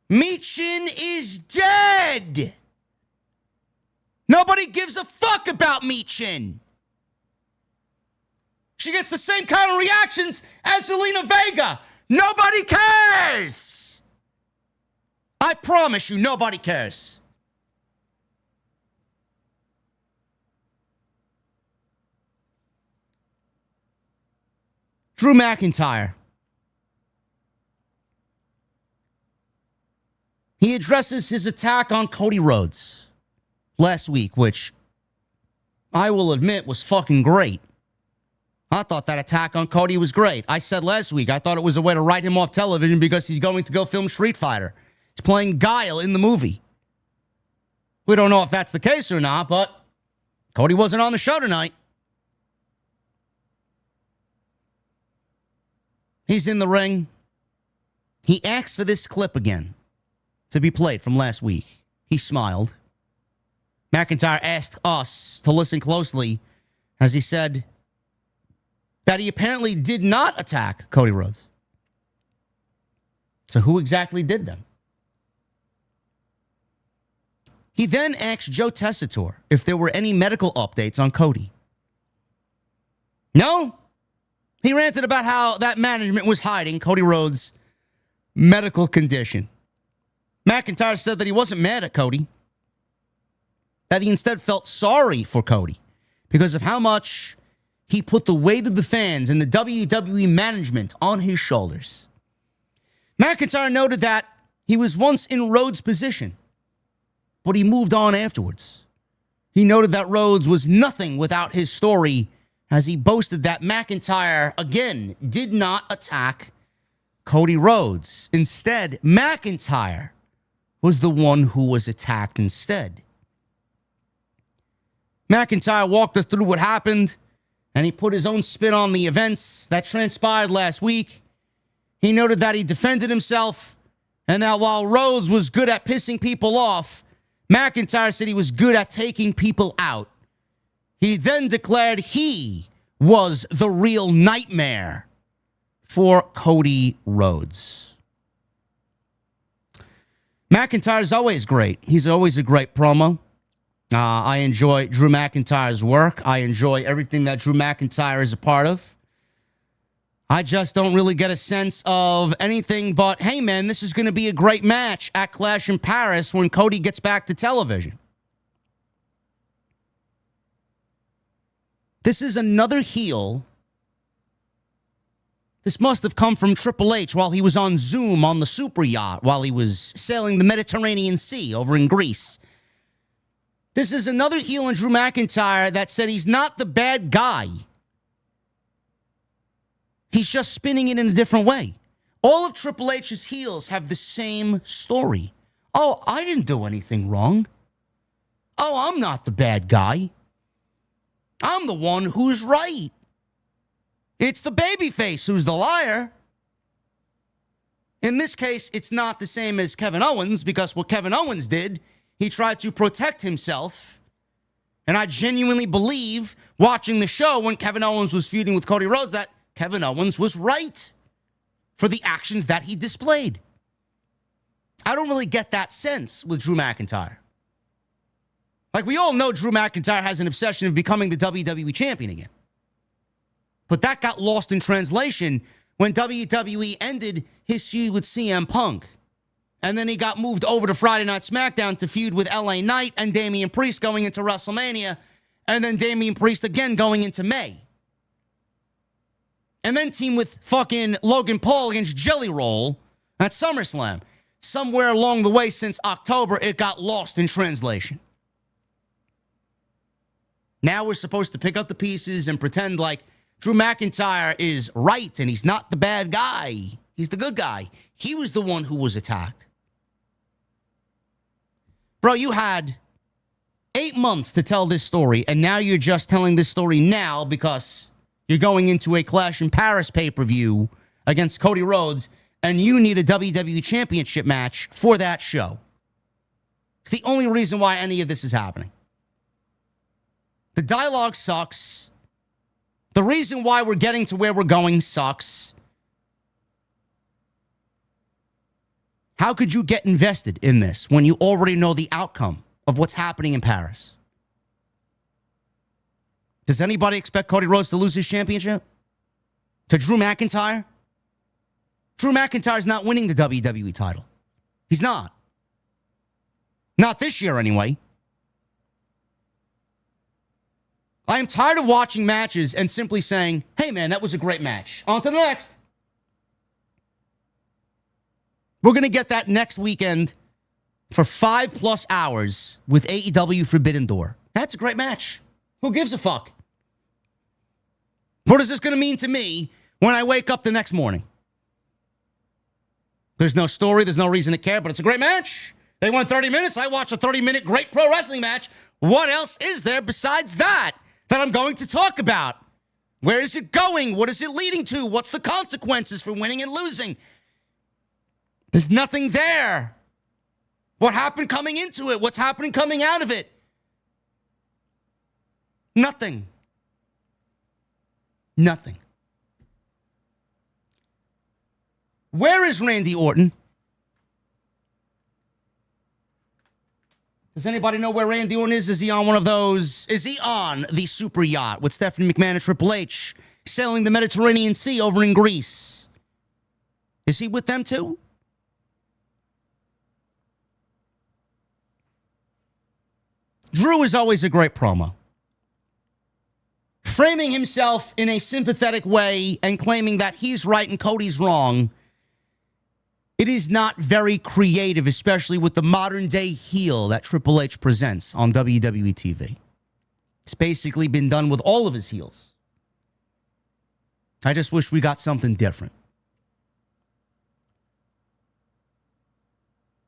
Michin is dead. Nobody gives a fuck about Michin. She gets the same kind of reactions as Zelina Vega. Nobody cares. I promise you, nobody cares. Drew McIntyre. He addresses his attack on Cody Rhodes last week, which I will admit was fucking great. I thought that attack on Cody was great. I said last week I thought it was a way to write him off television because he's going to go film Street Fighter. He's playing Guile in the movie. We don't know if that's the case or not, but Cody wasn't on the show tonight. He's in the ring. He asked for this clip again to be played from last week. He smiled. McIntyre asked us to listen closely as he said that he apparently did not attack Cody Rhodes. So who exactly did them? He then asked Joe Tessitore if there were any medical updates on Cody. No. He ranted about how that management was hiding Cody Rhodes' medical condition. McIntyre said that he wasn't mad at Cody, that he instead felt sorry for Cody because of how much he put the weight of the fans and the WWE management on his shoulders. McIntyre noted that he was once in Rhodes' position, but he moved on afterwards. He noted that Rhodes was nothing without his story, as he boasted that McIntyre, again, did not attack Cody Rhodes. Instead, McIntyre was the one who was attacked instead. McIntyre walked us through what happened, and he put his own spin on the events that transpired last week. He noted that he defended himself, and that while Rhodes was good at pissing people off, McIntyre said he was good at taking people out. He then declared he was the real nightmare for Cody Rhodes. McIntyre's always great. He's always a great promo. I enjoy Drew McIntyre's work. I enjoy everything that Drew McIntyre is a part of. I just don't really get a sense of anything but, hey, man, this is going to be a great match at Clash in Paris when Cody gets back to television. This is another heel. This must have come from Triple H while he was on Zoom on the super yacht, while he was sailing the Mediterranean Sea over in Greece. This is another heel in Drew McIntyre that said he's not the bad guy. He's just spinning it in a different way. All of Triple H's heels have the same story. Oh, I didn't do anything wrong. Oh, I'm not the bad guy. I'm the one who's right. It's the babyface who's the liar. In this case, it's not the same as Kevin Owens, because what Kevin Owens did, he tried to protect himself. And I genuinely believe, watching the show when Kevin Owens was feuding with Cody Rhodes, that Kevin Owens was right for the actions that he displayed. I don't really get that sense with Drew McIntyre. Like, we all know Drew McIntyre has an obsession of becoming the WWE champion again. But that got lost in translation when WWE ended his feud with CM Punk. And then he got moved over to Friday Night SmackDown to feud with LA Knight and Damian Priest going into WrestleMania. And then Damian Priest again going into May. And then team with fucking Logan Paul against Jelly Roll at SummerSlam. Somewhere along the way since October, it got lost in translation. Now we're supposed to pick up the pieces and pretend like Drew McIntyre is right and he's not the bad guy. He's the good guy. He was the one who was attacked. Bro, you had 8 months to tell this story, and now you're just telling this story now because you're going into a Clash in Paris pay-per-view against Cody Rhodes, and you need a WWE Championship match for that show. It's the only reason why any of this is happening. The dialogue sucks. The reason why we're getting to where we're going sucks. How could you get invested in this when you already know the outcome of what's happening in Paris? Does anybody expect Cody Rhodes to lose his championship? To Drew McIntyre? Drew McIntyre's not winning the WWE title. He's not. Not this year, anyway. I am tired of watching matches and simply saying, hey, man, that was a great match. On to the next. We're going to get that next weekend for 5+ hours with AEW Forbidden Door. That's a great match. Who gives a fuck? What is this going to mean to me when I wake up the next morning? There's no story. There's no reason to care, but it's a great match. They went 30 minutes. I watched a 30-minute great pro wrestling match. What else is there besides that I'm going to talk about? Where is it going? What is it leading to? What's the consequences for winning and losing? There's nothing there. What happened coming into it? What's happening coming out of it? Nothing. Nothing. Where is Randy Orton? Does anybody know where Randy Orton is? Is he on one of those? Is he on the super yacht with Stephanie McMahon and Triple H sailing the Mediterranean Sea over in Greece? Is he with them too? Drew is always a great promo. Framing himself in a sympathetic way and claiming that he's right and Cody's wrong, it is not very creative, especially with the modern-day heel that Triple H presents on WWE TV. It's basically been done with all of his heels. I just wish we got something different.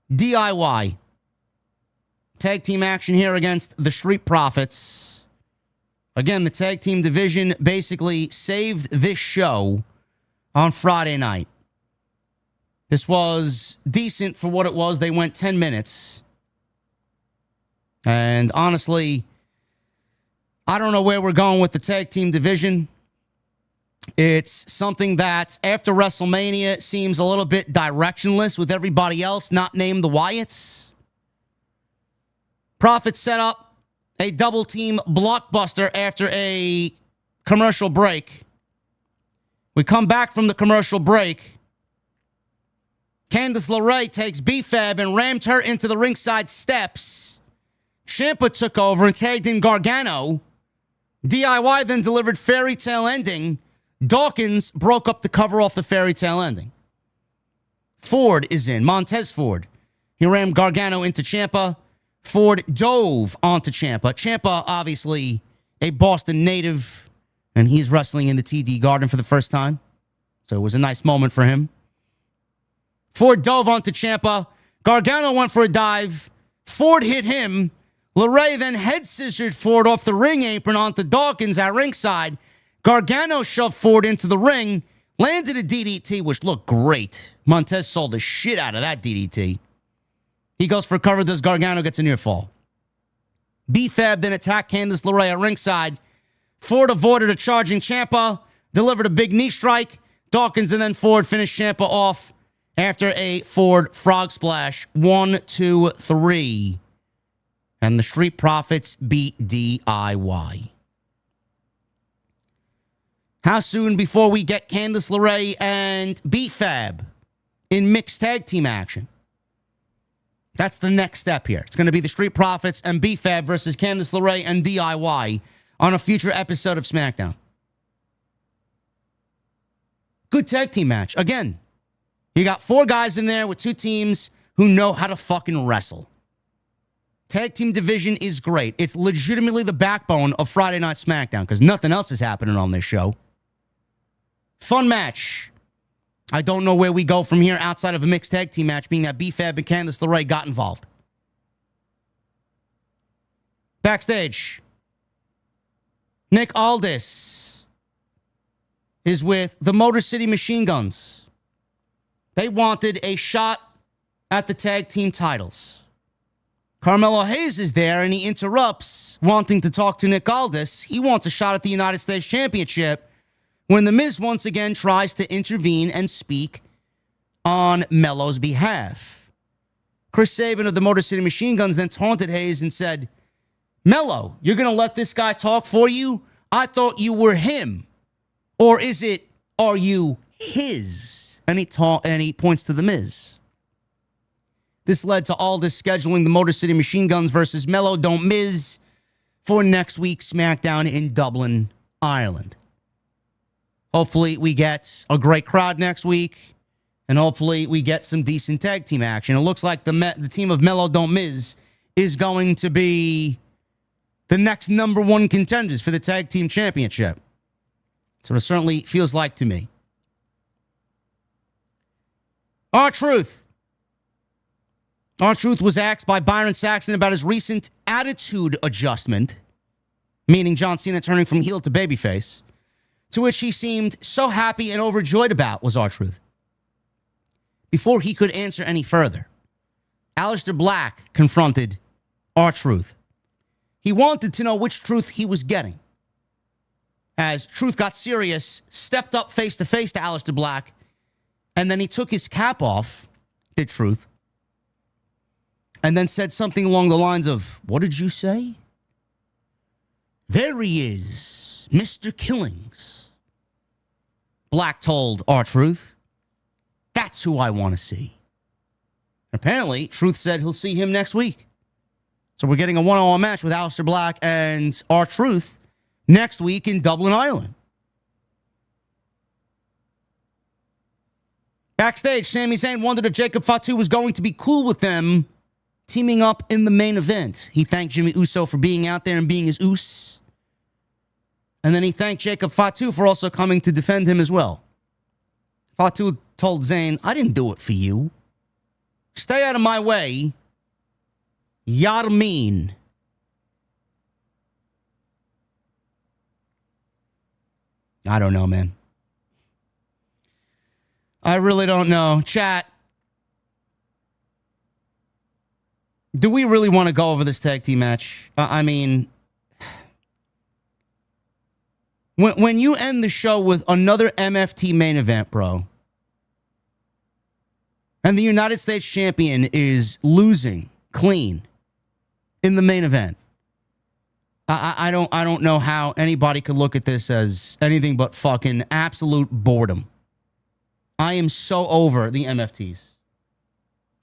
DIY. Tag team action here against the Street Profits. Again, the tag team division basically saved this show on Friday night. This was decent for what it was. They went 10 minutes. And honestly, I don't know where we're going with the tag team division. It's something that after WrestleMania seems a little bit directionless with everybody else not named the Wyatts. Profits set up a double team blockbuster after a commercial break. We come back from the commercial break. Candice LeRae takes B-Fab and rammed her into the ringside steps. Ciampa took over and tagged in Gargano. DIY then delivered fairy tale ending. Dawkins broke up the cover off the fairy tale ending. Ford is in. Montez Ford. He rammed Gargano into Ciampa. Ford dove onto Ciampa. Ciampa, obviously a Boston native, and he's wrestling in the TD Garden for the first time. So it was a nice moment for him. Ford dove onto Ciampa. Gargano went for a dive. Ford hit him. LeRae then head scissored Ford off the ring apron onto Dawkins at ringside. Gargano shoved Ford into the ring, landed a DDT, which looked great. Montez sold the shit out of that DDT. He goes for cover, does Gargano, gets a near fall. B-Fab then attacked Candice LeRae at ringside. Ford avoided a charging Ciampa, delivered a big knee strike. Dawkins and then Ford finished Ciampa off after a Ford frog splash. 1, 2, 3. And the Street Profits beat DIY. How soon before we get Candice LeRae and B-Fab in mixed tag team action? That's the next step here. It's going to be the Street Profits and B-Fab versus Candice LeRae and DIY on a future episode of SmackDown. Good tag team match. Again, you got 4 guys in there with 2 teams who know how to fucking wrestle. Tag team division is great. It's legitimately the backbone of Friday Night SmackDown because nothing else is happening on this show. Fun match. I don't know where we go from here outside of a mixed tag team match, being that B-Fab and Candice LeRae got involved. Backstage, Nick Aldis is with the Motor City Machine Guns. They wanted a shot at the tag team titles. Carmelo Hayes is there, and he interrupts, wanting to talk to Nick Aldis. He wants a shot at the United States Championship when The Miz once again tries to intervene and speak on Melo's behalf. Chris Sabin of the Motor City Machine Guns then taunted Hayes and said, Melo, you're going to let this guy talk for you? I thought you were him. Or is it, are you his? and he points to The Miz. This led to Aldis scheduling the Motor City Machine Guns versus Melo Don't Miz for next week's SmackDown in Dublin, Ireland. Hopefully we get a great crowd next week, and hopefully we get some decent tag team action. It looks like the team of Melo Don't Miz is going to be the next number one contenders for the tag team championship. That's what it certainly feels like to me. R-Truth. R-Truth was asked by Byron Saxton about his recent attitude adjustment, meaning John Cena turning from heel to babyface, to which he seemed so happy and overjoyed about, was R-Truth. Before he could answer any further, Aleister Black confronted R-Truth. He wanted to know which truth he was getting. As Truth got serious, stepped up face-to-face to Aleister Black, and then he took his cap off, did Truth, and then said something along the lines of, "What did you say?" "There he is, Mr. Killings." Black told R-Truth, "That's who I want to see." Apparently, Truth said he'll see him next week. So we're getting a one-on-one match with Aleister Black and R-Truth next week in Dublin, Ireland. Backstage, Sami Zayn wondered if Jacob Fatu was going to be cool with them teaming up in the main event. He thanked Jimmy Uso for being out there and being his oos. And then he thanked Jacob Fatu for also coming to defend him as well. Fatu told Zayn, "I didn't do it for you. Stay out of my way. Yar mean." I don't know, man. I really don't know. Chat, do we really want to go over this tag team match? I mean, when you end the show with another MFT main event, bro, and the United States champion is losing clean in the main event, I don't know how anybody could look at this as anything but fucking absolute boredom. I am so over the MFTs.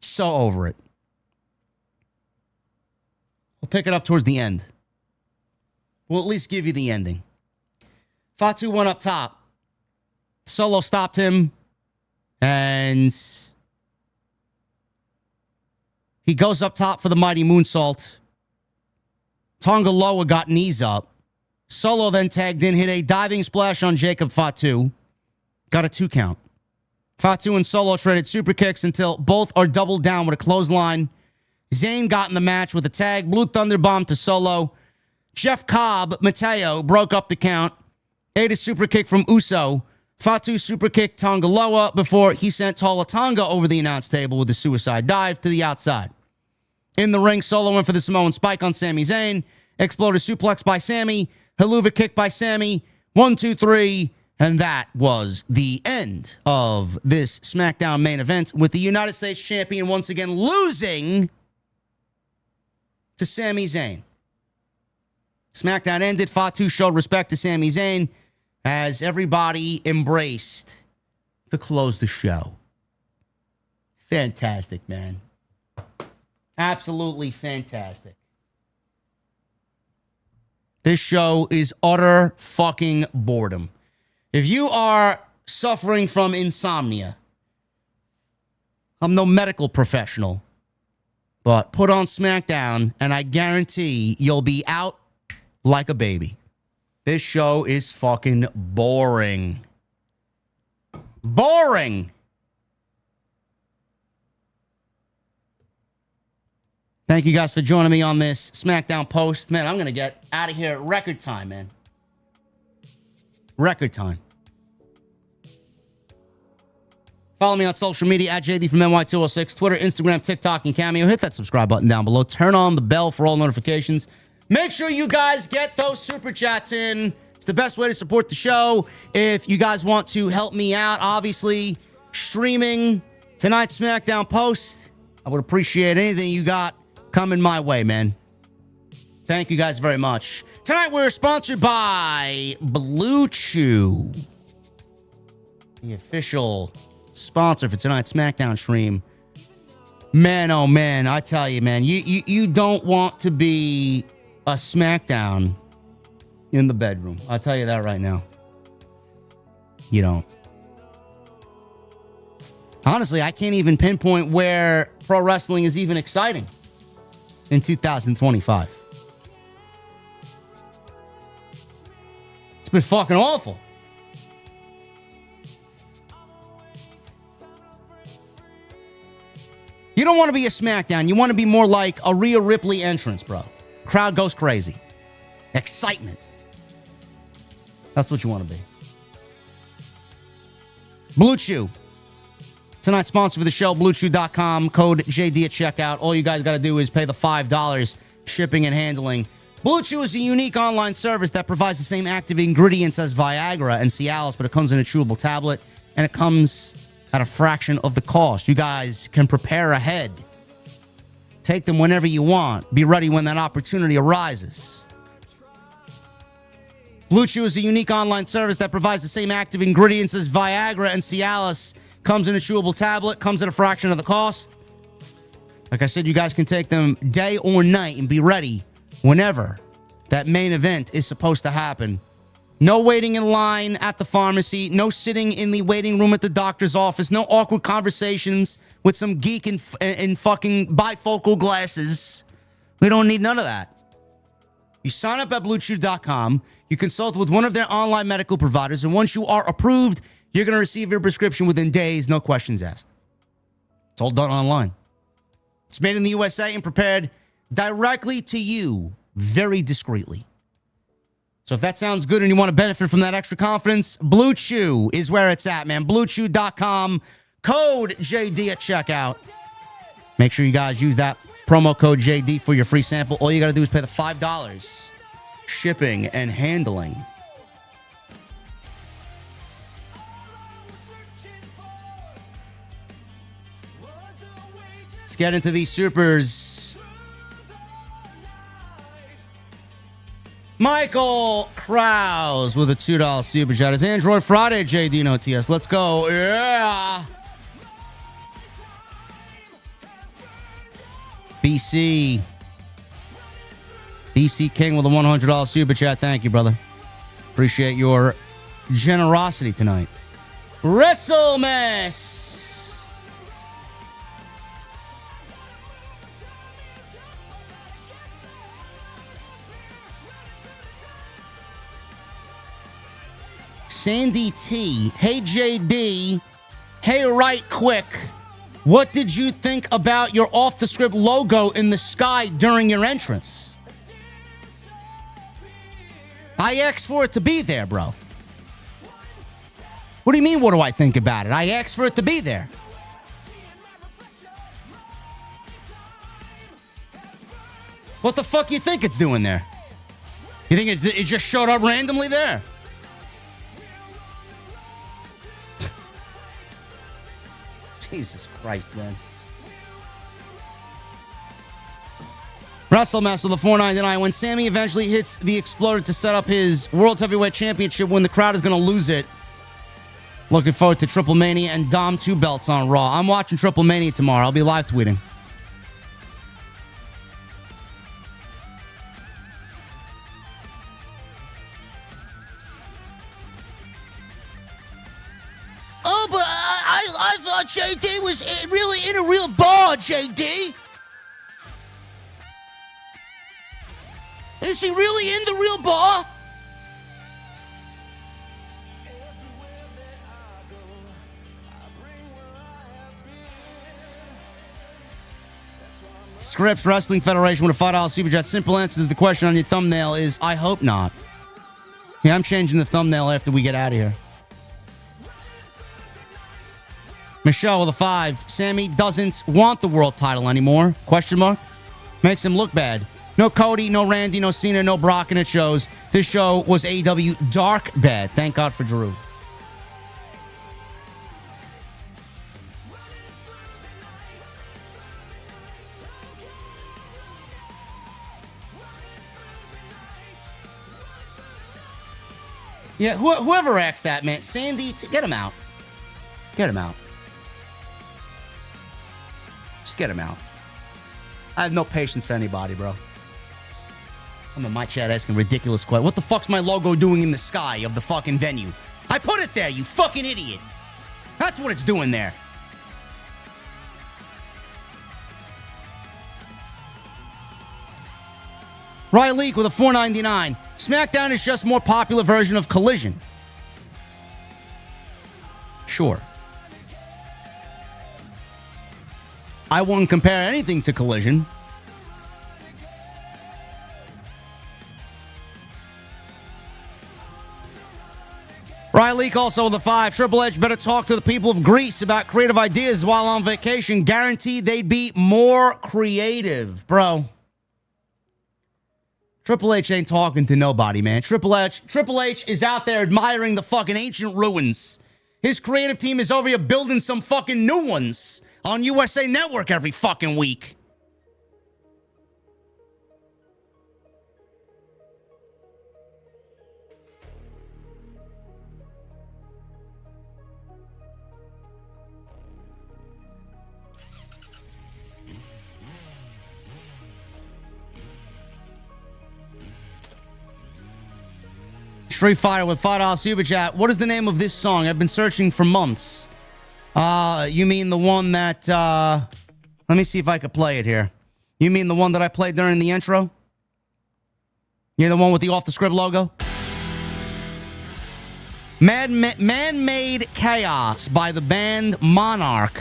So over it. We'll pick it up towards the end. We'll at least give you the ending. Fatu went up top. Solo stopped him. And he goes up top for the mighty moonsault. Tonga Loa got knees up. Solo then tagged in, hit a diving splash on Jacob Fatu. Got a 2 count. Fatu and Solo traded super kicks until both are doubled down with a clothesline. Zayn got in the match with a tag, Blue Thunder Bomb to Solo. Jeff Cobb, Mateo, broke up the count. Ate a super kick from Uso. Fatu super kicked Tonga Loa before he sent Tola Tonga over the announce table with a suicide dive to the outside. In the ring, Solo went for the Samoan spike on Sami Zayn. Exploded suplex by Sami. Haluva kick by Sami. 1, 2, 3. And that was the end of this SmackDown main event, with the United States champion once again losing to Sami Zayn. SmackDown ended. Fatu showed respect to Sami Zayn as everybody embraced to close the show. Fantastic, man. Absolutely fantastic. This show is utter fucking boredom. If you are suffering from insomnia, I'm no medical professional, but put on SmackDown and I guarantee you'll be out like a baby. This show is fucking boring. Boring. Thank you guys for joining me on this SmackDown post. Man, I'm going to get out of here at record time, man. Record time. Follow me on social media at JDfromNY206, Twitter, Instagram, TikTok, and Cameo. Hit that subscribe button down below. Turn on the bell for all notifications. Make sure you guys get those super chats in. It's the best way to support the show. If you guys want to help me out, obviously, streaming tonight's SmackDown post, I would appreciate anything you got coming my way, man. Thank you guys very much. Tonight we're sponsored by Blue Chew, the official sponsor for tonight's SmackDown stream. Man, oh man, I tell you, man, you don't want to be a SmackDown in the bedroom. I'll tell you that right now. You don't. Honestly, I can't even pinpoint where pro wrestling is even exciting in 2025. It's been fucking awful. You don't want to be a SmackDown. You want to be more like a Rhea Ripley entrance, bro. Crowd goes crazy. Excitement. That's what you want to be. Blue Chew. Tonight's sponsor for the show, BlueChew.com. Code JD at checkout. All you guys got to do is pay the $5 shipping and handling. Blue Chew is a unique online service that provides the same active ingredients as Viagra and Cialis, but it comes in a chewable tablet, and it comes at a fraction of the cost. You guys can prepare ahead. Take them whenever you want. Be ready when that opportunity arises. Blue Chew is a unique online service that provides the same active ingredients as Viagra and Cialis. Comes in a chewable tablet, comes at a fraction of the cost. Like I said, you guys can take them day or night and be ready whenever that main event is supposed to happen. No waiting in line at the pharmacy, no sitting in the waiting room at the doctor's office, no awkward conversations with some geek in fucking bifocal glasses. We don't need none of that. You sign up at BlueChew.com, you consult with one of their online medical providers, and once you are approved, you're going to receive your prescription within days, no questions asked. It's all done online. It's made in the USA and prepared directly to you, very discreetly. So if that sounds good and you want to benefit from that extra confidence, Blue Chew is where it's at, man. BlueChew.com, code JD at checkout. Make sure you guys use that promo code JD for your free sample. All you got to do is pay the $5 shipping and handling. Let's get into these supers. Michael Krause with a $2 super chat. It's Android Friday, JD and OTS. Let's go. Yeah. BC King with a $100 super chat. Thank you, brother. Appreciate your generosity tonight. WrestleMess. Sandy T. Hey, JD. Hey, right quick. What did you think about your off-the-script logo in the sky during your entrance? I asked for it to be there, bro. What do you mean, what do I think about it? I asked for it to be there. What the fuck you think it's doing there? You think it just showed up randomly there? Jesus Christ, man. WrestleMess with a $4.99. When Sami eventually hits the Exploder to set up his World Heavyweight Championship, when the crowd is going to lose it. Looking forward to Triple Mania and Dom 2 belts on Raw. I'm watching Triple Mania tomorrow. I'll be live tweeting. Oh, but I thought JD was really in a real bar, JD. Is he really in the real bar? Scripps Wrestling Federation with a $5 super chat. Simple answer to the question on your thumbnail is, I hope not. Yeah, I'm changing the thumbnail after we get out of here. Michelle with a 5. Sami doesn't want the world title anymore. Question mark. Makes him look bad. No Cody, no Randy, no Cena, no Brock, and it shows. This show was AEW dark bad. Thank God for Drew. Yeah, whoever asked that, man. Sandy, get him out. Get him out. Just get him out. I have no patience for anybody, bro. I'm in my chat asking ridiculous questions. What the fuck's my logo doing in the sky of the fucking venue? I put it there, you fucking idiot. That's what it's doing there. Ryan Leak with a $4.99. SmackDown is just a more popular version of Collision. Sure. I wouldn't compare anything to Collision. Ryan Leak also with a 5. Triple H better talk to the people of Greece about creative ideas while on vacation. Guaranteed they'd be more creative, bro. Triple H ain't talking to nobody, man. Triple H is out there admiring the fucking ancient ruins. His creative team is over here building some fucking new ones on USA Network every fucking week. Street Fighter with $5 super chat. What is the name of this song? I've been searching for months. You mean the one that, let me see if I could play it here. You mean the one that I played during the intro? You're the one with the off-the-script logo? Man-Made Chaos by the band Monarch.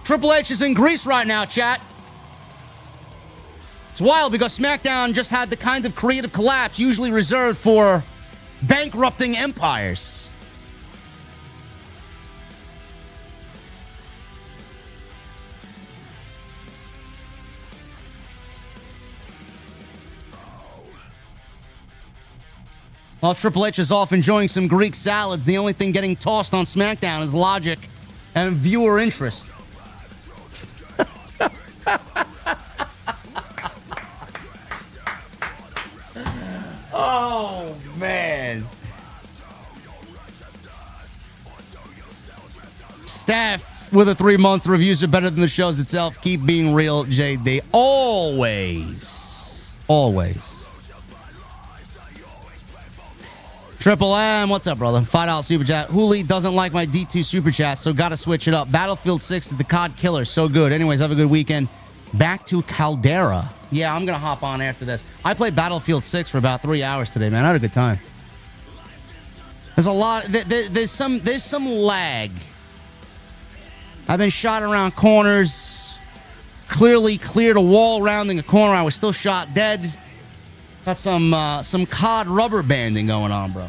Triple H is in Greece right now, chat. It's wild because SmackDown just had the kind of creative collapse usually reserved for bankrupting empires. While Triple H is off enjoying some Greek salads, the only thing getting tossed on SmackDown is logic and viewer interest. Oh, man. Staff with a 3-month reviews are better than the shows itself. Keep being real, JD. Always. Always. Triple M, what's up, brother? $5 super chat. Hooli doesn't like my D2 super chat, so gotta switch it up. Battlefield 6 is the COD killer. So good. Anyways, have a good weekend. Back to Caldera. Yeah, I'm gonna hop on after this. I played Battlefield 6 for about 3 hours today, man. I had a good time. There's a lot. There's some lag. I've been shot around corners. Clearly cleared a wall rounding a corner. I was still shot dead. Got some COD rubber banding going on, bro.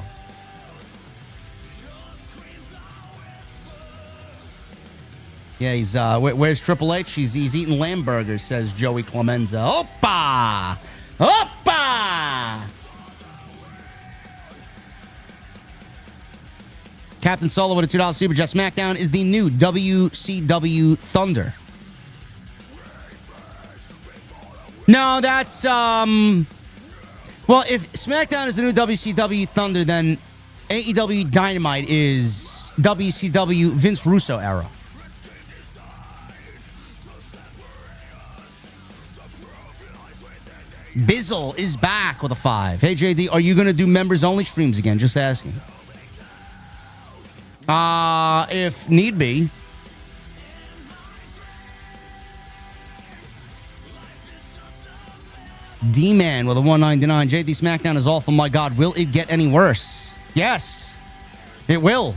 Yeah, he's where's Triple H? He's eating lamb burgers, says Joey Clemenza. Oppa! Oppa! Captain Solo with a $2 super chat. SmackDown is the new WCW Thunder. No, that's well, if SmackDown is the new WCW Thunder, then AEW Dynamite is WCW Vince Russo era. Bizzle is back with a 5. Hey, JD, are you going to do members-only streams again? Just asking. If need be. D-Man with a 199. JD, SmackDown is awful. My God, will it get any worse? Yes, it will.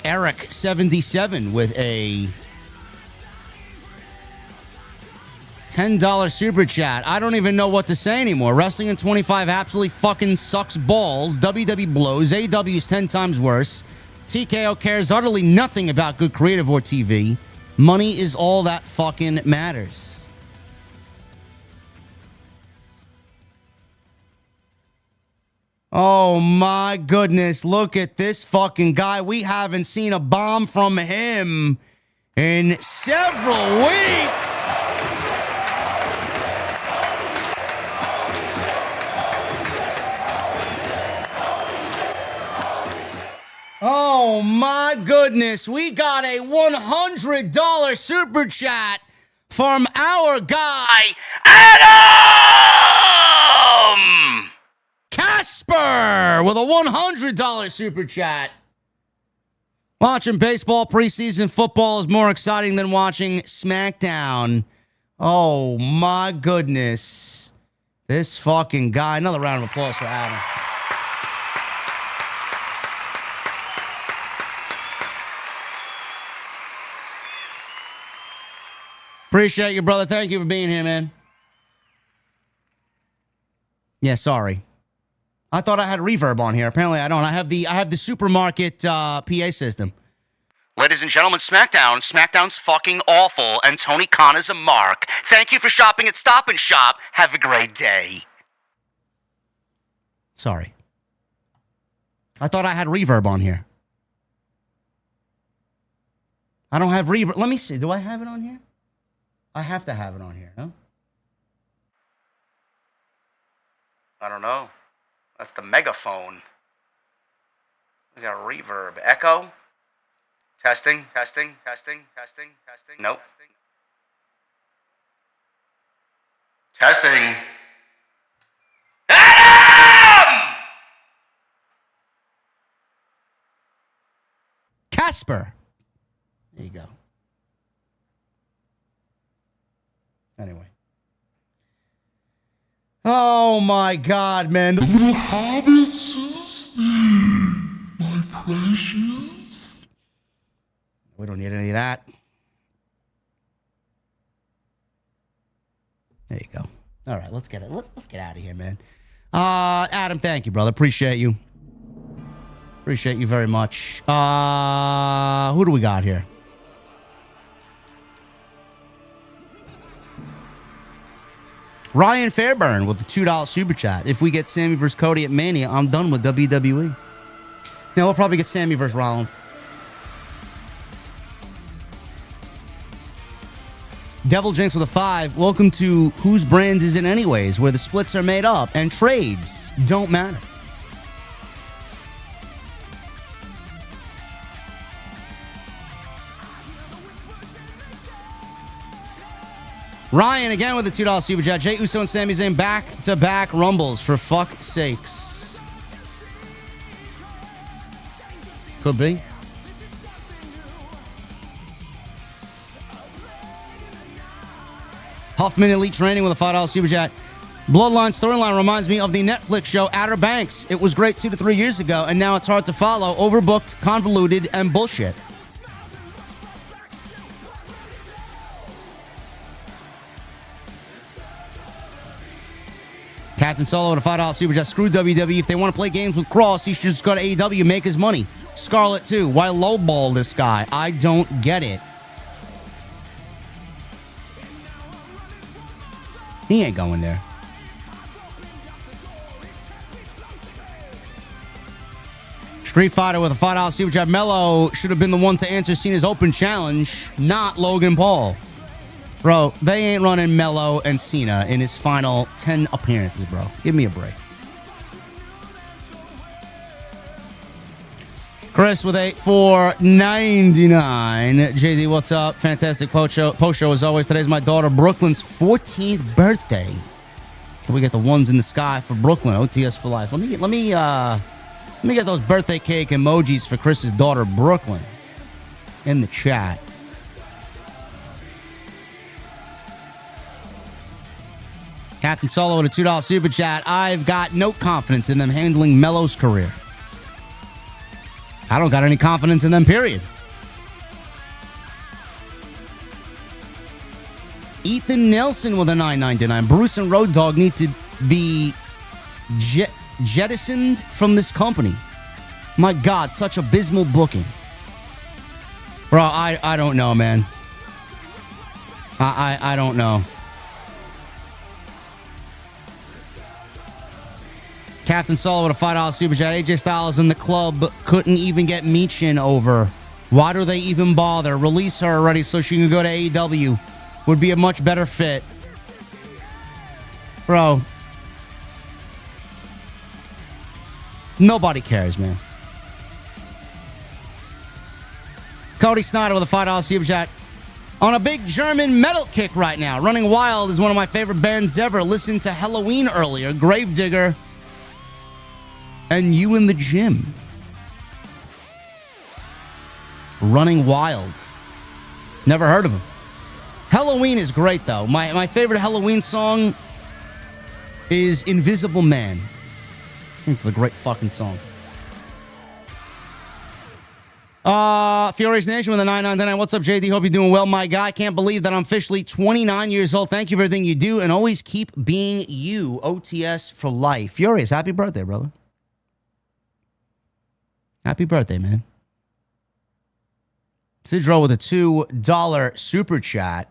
Eric77 with a $10 super chat. I don't even know what to say anymore. Wrestling in 25 absolutely fucking sucks balls. WWE blows. AEW is 10 times worse. TKO cares utterly nothing about good creative or TV. Money is all that fucking matters. Oh my goodness, look at this fucking guy. We haven't seen a bomb from him in several weeks. Oh my goodness, we got a $100 super chat from our guy, Adam Casper, with a $100 super chat. Watching baseball preseason football is more exciting than watching SmackDown. Oh my goodness. This fucking guy. Another round of applause for Adam. Appreciate you, brother. Thank you for being here, man. Yeah, sorry. I thought I had reverb on here. Apparently I don't. I have the supermarket PA system. Ladies and gentlemen, SmackDown's fucking awful, and Tony Khan is a mark. Thank you for shopping at Stop and Shop. Have a great day. Sorry. I thought I had reverb on here. I don't have reverb. Let me see. Do I have it on here? I have to have it on here, no? I don't know. That's the megaphone. We got reverb. Echo? Testing. Nope. Testing. Adam! Casper. There you go. Anyway. Oh my God, man. The little hobbits, my precious. We don't need any of that. There you go. All right, let's get it. Let's get out of here, man. Adam, thank you, brother. Appreciate you. Appreciate you very much. Who do we got here? Ryan Fairburn with the $2 super chat. If we get Sami versus Cody at Mania, I'm done with WWE. Now we'll probably get Sami versus Rollins. Devil Jinx with a 5. Welcome to Whose Brand Is It Anyways, where the splits are made up and trades don't matter. Ryan again with the $2 super chat. Jey Uso and Sami Zayn back-to-back rumbles, for fuck's sakes. Could be. Huffman Elite Training with a $5 super chat. Bloodline storyline reminds me of the Netflix show Outer Banks. It was great 2 to 3 years ago, and now it's hard to follow, overbooked, convoluted, and bullshit. Captain Solo with a $5 super chat. Screw WWE. If they want to play games with Kross, he should just go to AEW, make his money. Scarlett too. Why lowball this guy? I don't get it. He ain't going there. Street Fighter with a $5 super chat. Melo should have been the one to answer Cena's open challenge, not Logan Paul. Bro, they ain't running Melo and Cena in his final 10 appearances, bro. Give me a break. Chris with a $4.99. JD, what's up? Fantastic post show as always. Today's my daughter Brooklyn's 14th birthday. Can we get the ones in the sky for Brooklyn? OTS for life. Let me get those birthday cake emojis for Chris's daughter Brooklyn in the chat. Captain Solo with a $2 super chat. I've got no confidence in them handling Melo's career. I don't got any confidence in them, period. Ethan Nelson with a $9.99. Bruce and Road Dogg need to be jettisoned from this company. My God, such abysmal booking. Bro, I don't know, man. I don't know. Captain Solo with a $5 super chat. AJ Styles in the club couldn't even get Michin over. Why do they even bother? Release her already so she can go to AEW. Would be a much better fit. Bro. Nobody cares, man. Cody Snyder with a $5 super chat. On a big German metal kick right now. Running Wild is one of my favorite bands ever. Listened to Halloween earlier. Gravedigger. And You in the Gym. Running Wild. Never heard of him. Halloween is great, though. My favorite Halloween song is Invisible Man. I think it's a great fucking song. Furious Nation with a 999. What's up, JD? Hope you're doing well, my guy. Can't believe that I'm officially 29 years old. Thank you for everything you do, and always keep being you. OTS for life. Furious, happy birthday, brother. Happy birthday, man. Sidro with a $2 super chat.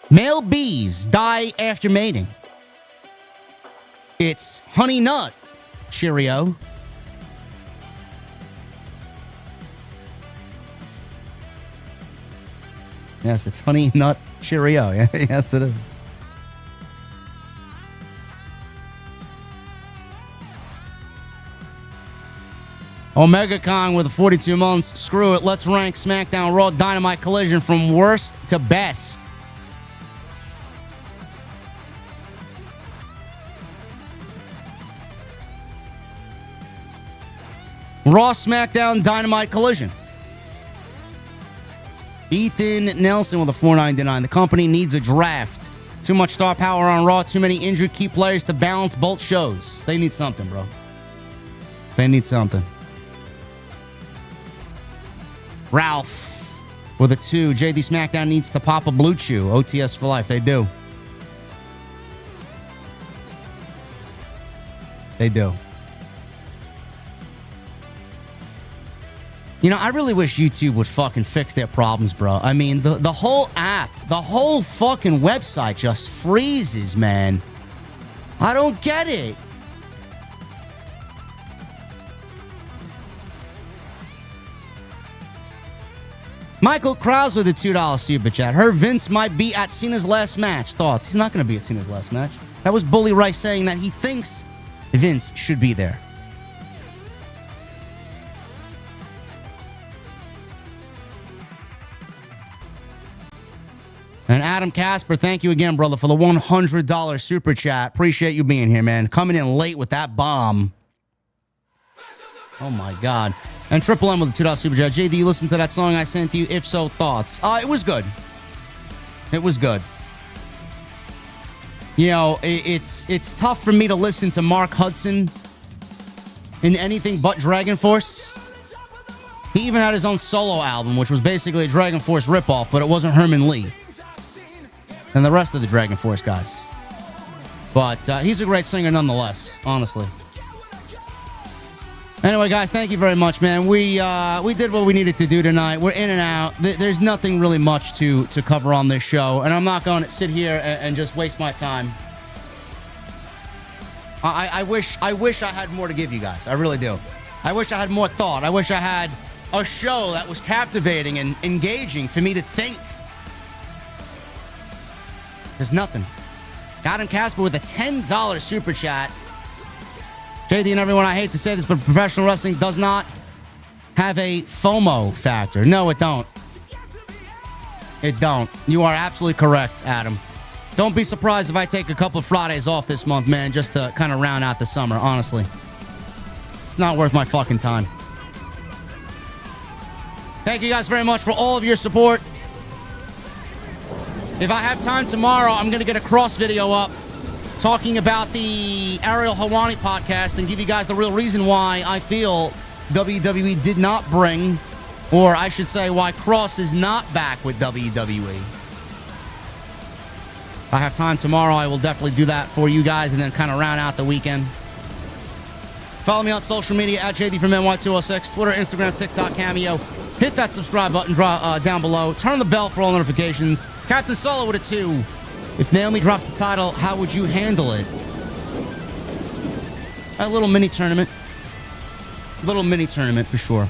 Male bees die after mating. It's Honey Nut Cheerio. Yes, it's Honey Nut Cheerio. Yes, it is. Omega Kong with a 42 months. Screw it. Let's rank SmackDown Raw Dynamite Collision from worst to best. Raw SmackDown Dynamite Collision. Ethan Nelson with a $4.99. The company needs a draft. Too much star power on Raw. Too many injured key players to balance both shows. They need something, bro. They need something. Ralph with a 2. JD SmackDown needs to pop a blue chew. OTS for life. They do. They do. You know, I really wish YouTube would fucking fix their problems, bro. I mean, the whole app, the whole fucking website just freezes, man. I don't get it. Michael Krause with a $2 super chat. Heard Vince might be at Cena's last match. Thoughts? He's not going to be at Cena's last match. That was Bully Rice saying that he thinks Vince should be there. And Adam Casper, thank you again, brother, for the $100 super chat. Appreciate you being here, man. Coming in late with that bomb. Oh, my God. And Triple M with a $2 super chat. JD, you listened to that song I sent you? If so, thoughts? It was good. It was good. You know, it's tough for me to listen to Mark Hudson in anything but Dragon Force. He even had his own solo album, which was basically a Dragon Force ripoff, but it wasn't Herman Lee and the rest of the Dragon Force guys. But he's a great singer nonetheless, honestly. Anyway, guys, thank you very much, man. We did what we needed to do tonight. We're in and out. There's nothing really much to cover on this show, and I'm not going to sit here and just waste my time. I wish I had more to give you guys. I really do. I wish I had more thought. I wish I had a show that was captivating and engaging for me to think. There's nothing. Adam Casper with a $10 super chat. JD and everyone, I hate to say this, but professional wrestling does not have a FOMO factor. No, it don't. It don't. You are absolutely correct, Adam. Don't be surprised if I take a couple of Fridays off this month, man, just to kind of round out the summer, honestly. It's not worth my fucking time. Thank you guys very much for all of your support. If I have time tomorrow, I'm going to get a Cross video up talking about the Ariel Helwani podcast and give you guys the real reason why I feel WWE did not bring, or I should say why Cross is not back with WWE. If I have time tomorrow, I will definitely do that for you guys and then kind of round out the weekend. Follow me on social media at JDfromNY206, Twitter, Instagram, TikTok, Cameo. Hit that subscribe button down below. Turn the bell for all notifications. Captain Solo with a 2. If Naomi drops the title, how would you handle it? A little mini tournament. Little mini tournament for sure.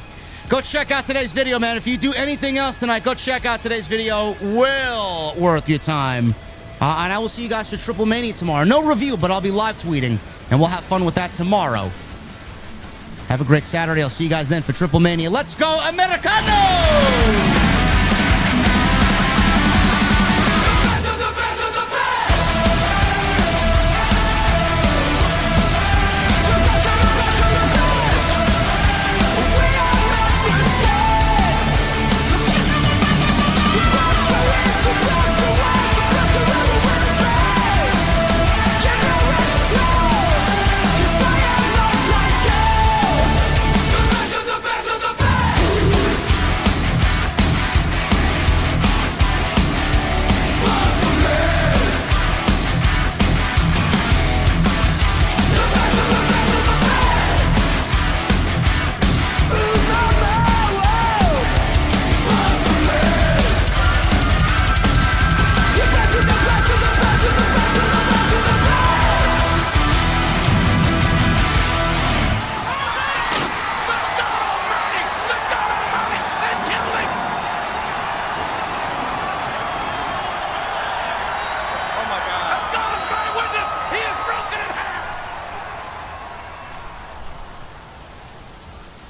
Go check out today's video, man. If you do anything else tonight, go check out today's video. Well worth your time. And I will see you guys for Triple Mania tomorrow. No review, but I'll be live tweeting, and we'll have fun with that tomorrow. Have a great Saturday. I'll see you guys then for Triple Mania. Let's go, Americano!